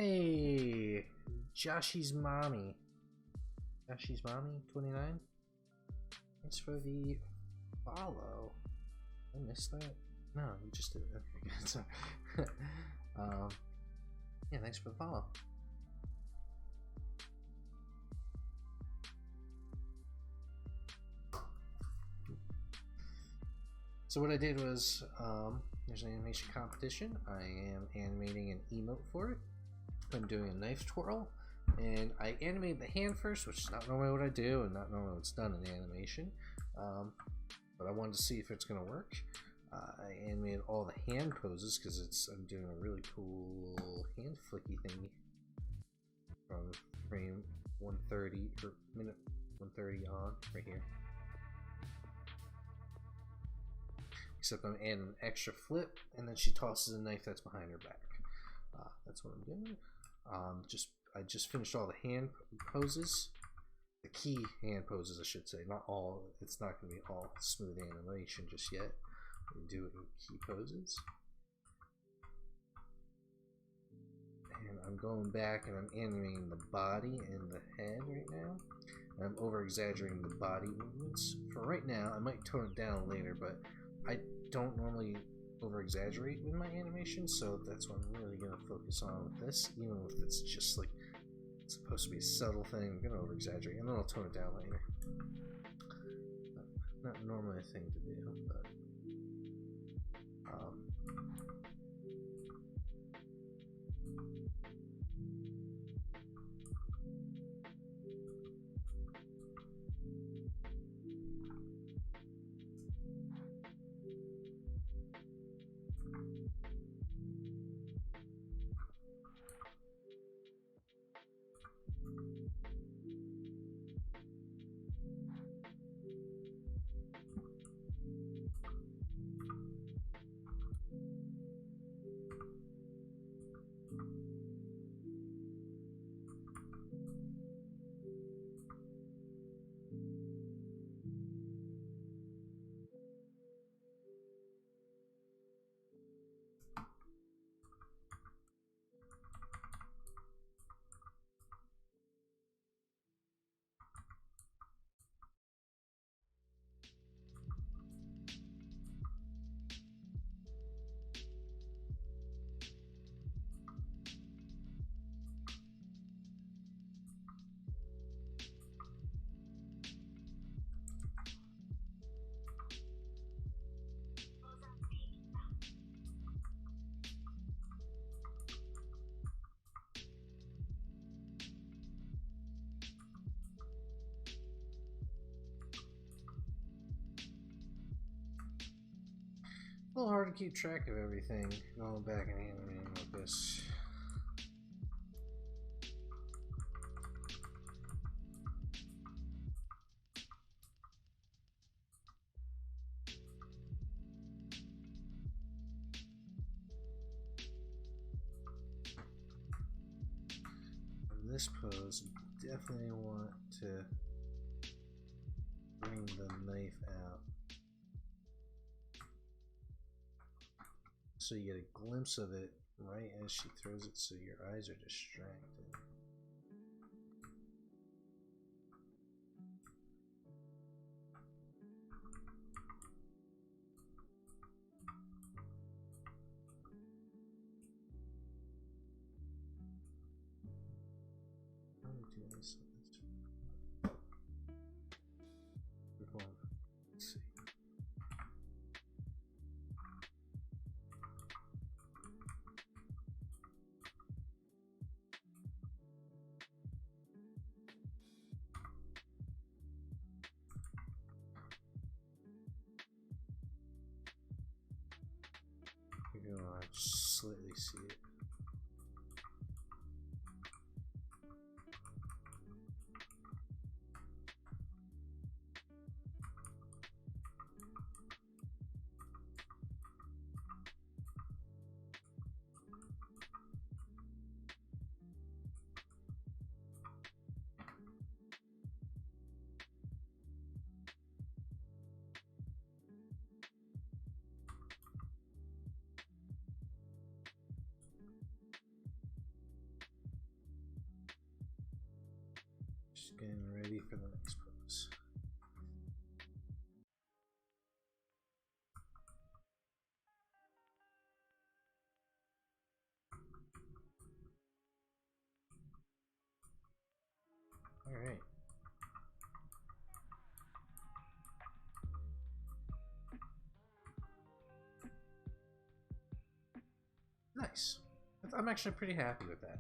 Hey, Joshy's mommy. Joshy's mommy, 29. Thanks for the follow. I missed that? No, you just did it. Okay, good. Sorry. Yeah, thanks for the follow. So what I did was, there's an animation competition. I am animating an emote for it. I'm doing a knife twirl, and I animated the hand first, which is not normally what I do, and not normally what's done in the animation. But I wanted to see if it's gonna work. I animated all the hand poses because I'm doing a really cool hand flicky thingy from frame 130 or minute 130 on right here. Except I'm adding an extra flip, and then she tosses a knife that's behind her back. That's what I'm doing. I just finished all the hand poses, the key hand poses, I should say. Not all. It's not going to be all smooth animation just yet. We do it in key poses, and I'm going back and I'm animating the body and the head right now. And I'm over exaggerating the body movements for right now. I might tone it down later, but I don't normally over exaggerate with my animation, so that's what I'm really going to focus on with this, even if it's just like it's supposed to be a subtle thing. I'm going to over exaggerate, and then I'll tone it down later. Not normally a thing to do, but a little hard to keep track of everything going back and animating like this. In this pose, you definitely want to bring the knife out so you get a glimpse of it right as she throws it, so your eyes are distracted. How do we do this? Let's see. Maybe I'll slightly see it. Just getting ready for the next pose. Alright. Nice. I'm actually pretty happy with that.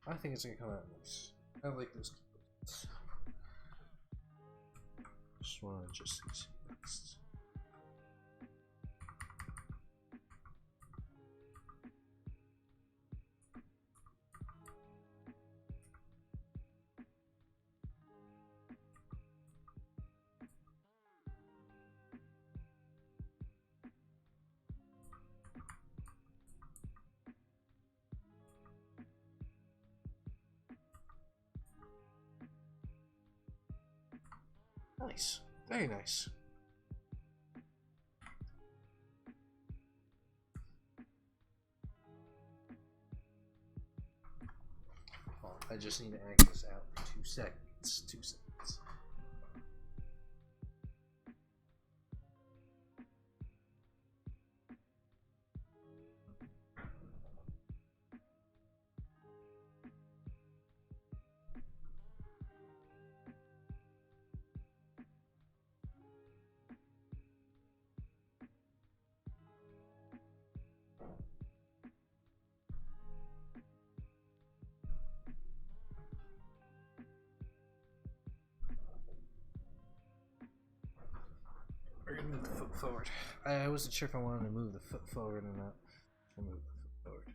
I think it's gonna come out nice. I like this. Just wanna see next. Nice. Very nice. Oh, I just need to act this out for 2 seconds. 2 seconds. We're gonna move the foot forward. I wasn't sure if I wanted to move the foot forward or not. We'll move the foot forward.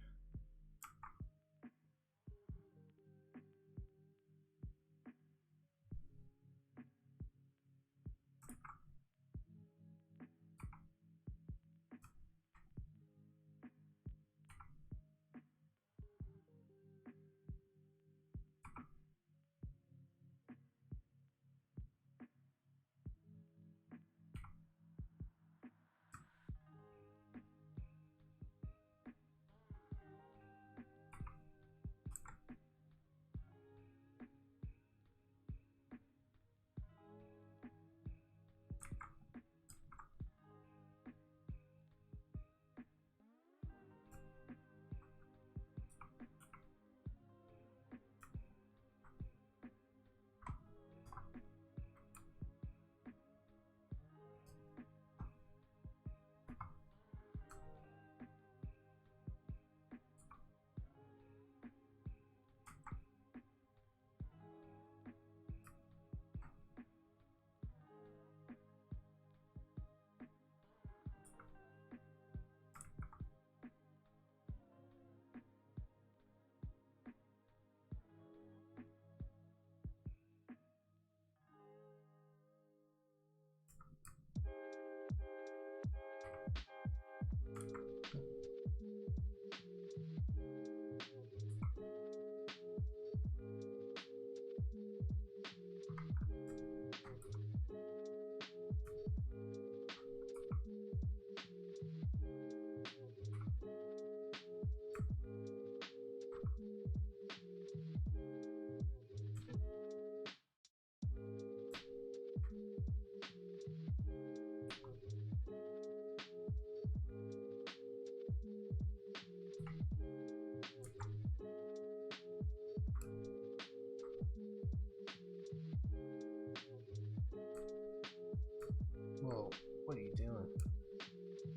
Whoa, what are you doing?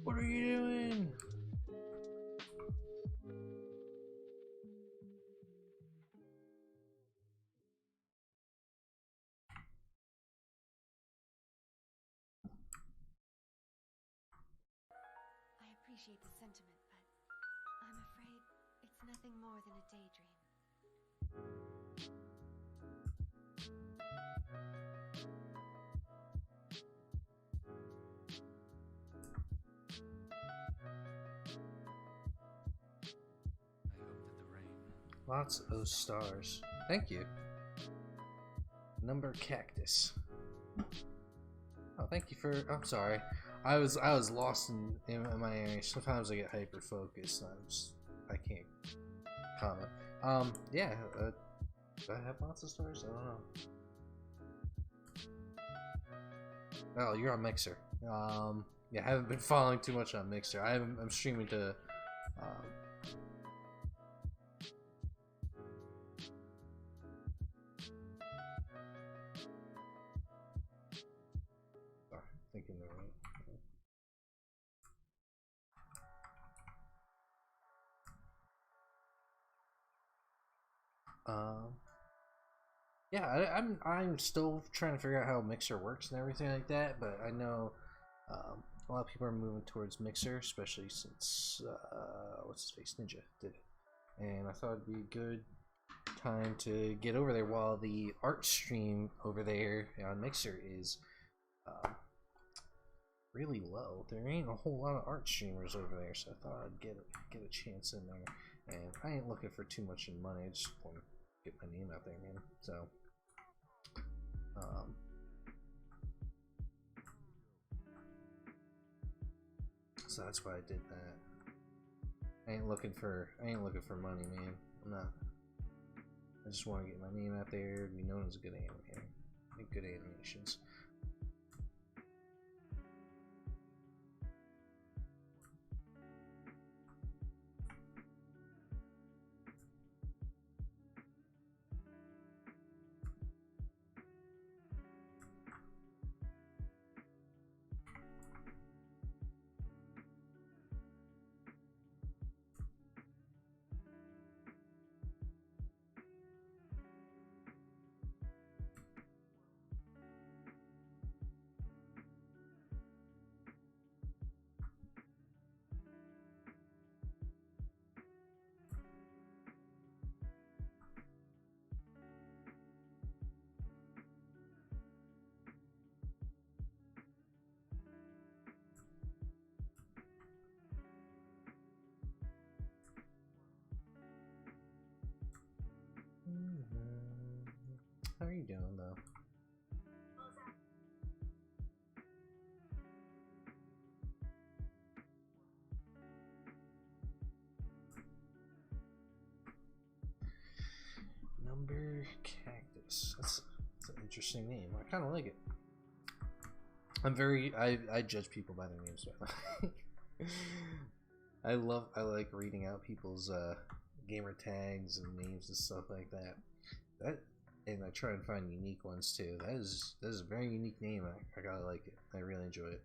What are you doing? I appreciate the sentiment, but I'm afraid it's nothing more than a daydream. I hope that the rain. Lots of stars. Thank you. Number cactus. Oh, thank you for. I'm sorry. I was lost in my area. Sometimes I get hyper focused. I can't comment. Yeah. Do I have lots of stars? I don't know. Oh, you're on Mixer. Yeah, I haven't been following too much on Mixer. I'm streaming to. Yeah, I'm still trying to figure out how Mixer works and everything like that, but I know a lot of people are moving towards Mixer, especially since what's his face, Ninja did it, and I thought it'd be a good time to get over there while the art stream over there on Mixer is really low. There ain't a whole lot of art streamers over there, so I thought I'd get a chance in there. And I ain't looking for too much in money. I just want to get my name out there, man. So, so that's why I did that. I ain't looking for money, man. I'm not. I just want to get my name out there, be known as a good animator, make good animations. How are you doing, though? Number Cactus. That's an interesting name. I kind of like it. I judge people by their names. I like reading out people's gamer tags and names and stuff like that. And I try and find unique ones too. That is a very unique name. I gotta like it. I really enjoy it.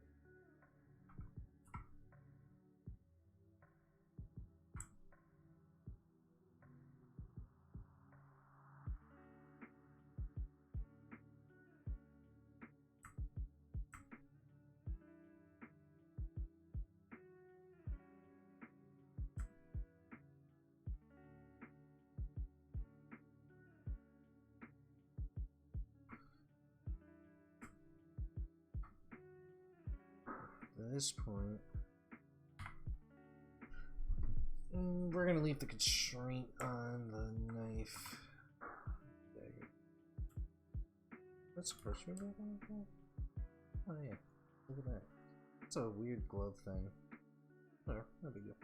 At this point, we're gonna leave the constraint on the knife. Dagger. That's supposed to be like that? Oh yeah, look at that. It's a weird glove thing. Whatever, no big deal.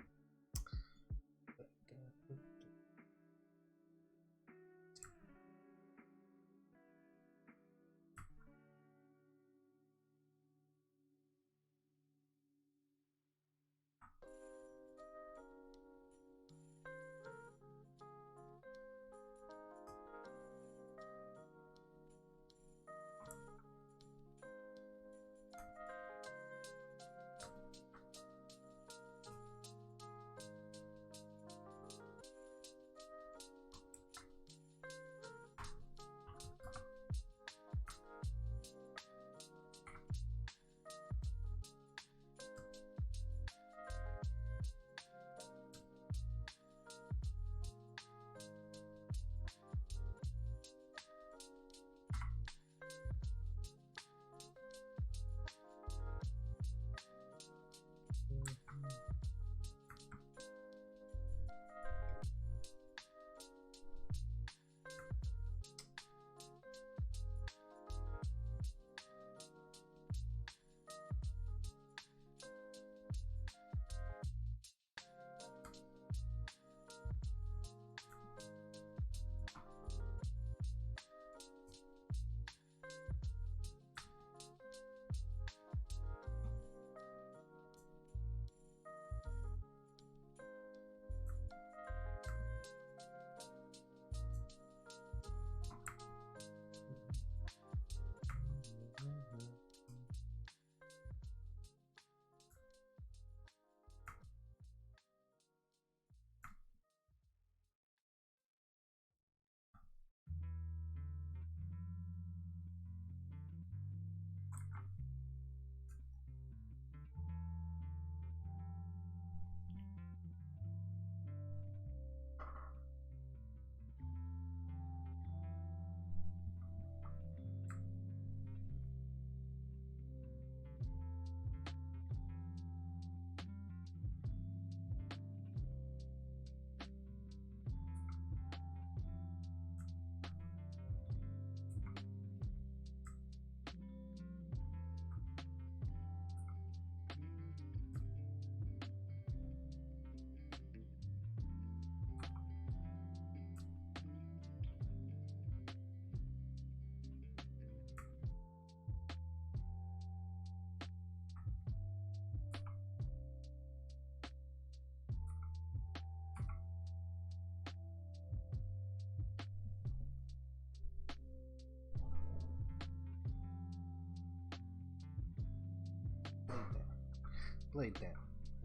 Blade down.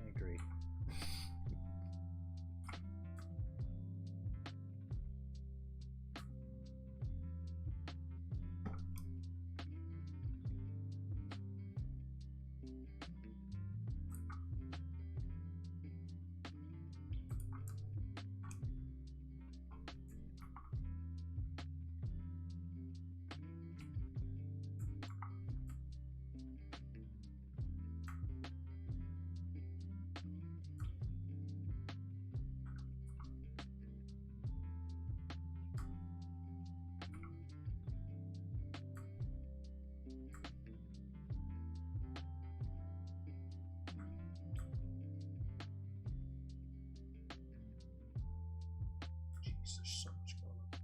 I agree. Jeez, there's so much going on.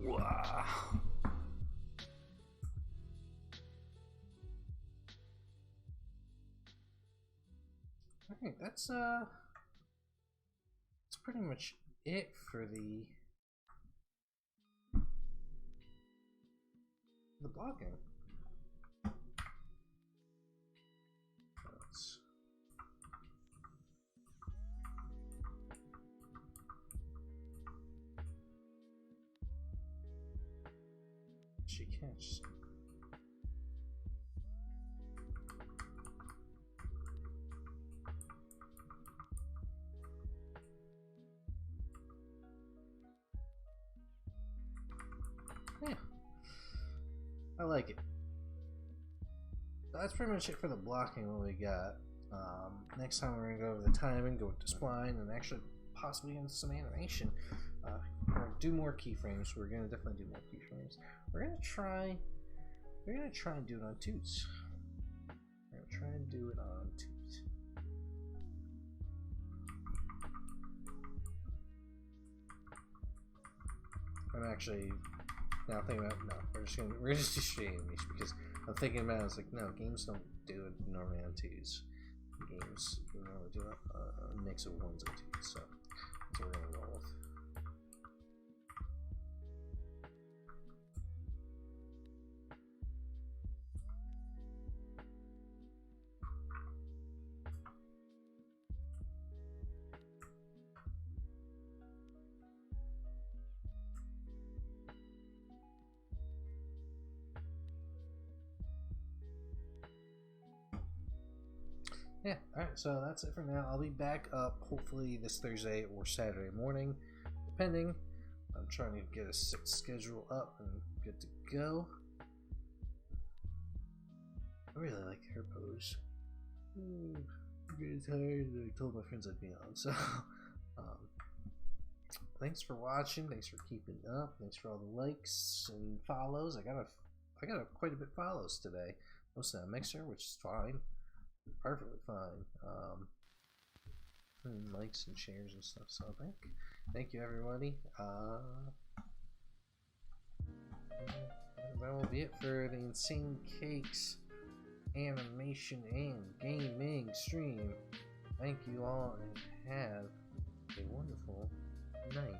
Wow. Alright, that's pretty much it for the blogging. she catches. Yeah, I like it. That's pretty much it for the blocking what we got. Next time we're gonna go over the timing, go with the spline, and actually possibly into some animation. We're gonna do more keyframes. We're gonna definitely do more keyframes. We're gonna try and do it on toots. We're gonna try and do it on toots. I'm actually now thinking about we're just do straight animation because I'm thinking about it, it's like no, games don't do it normally on twos. Games normally do a mix of ones and twos, so that's what we're gonna roll with. Yeah, alright, so that's it for now. I'll be back up hopefully this Thursday or Saturday morning, depending. I'm trying to get a schedule up and good to go. I really like her pose. I'm getting tired. I told my friends I'd be on, so thanks for watching. Thanks for keeping up. Thanks for all the likes and follows. I got quite a bit of follows today. Most of that mixer, which is fine. Perfectly fine. Likes and shares and stuff. So thank you everybody. That will be it for the Insane Cakes animation and gaming stream. Thank you all and have a wonderful night.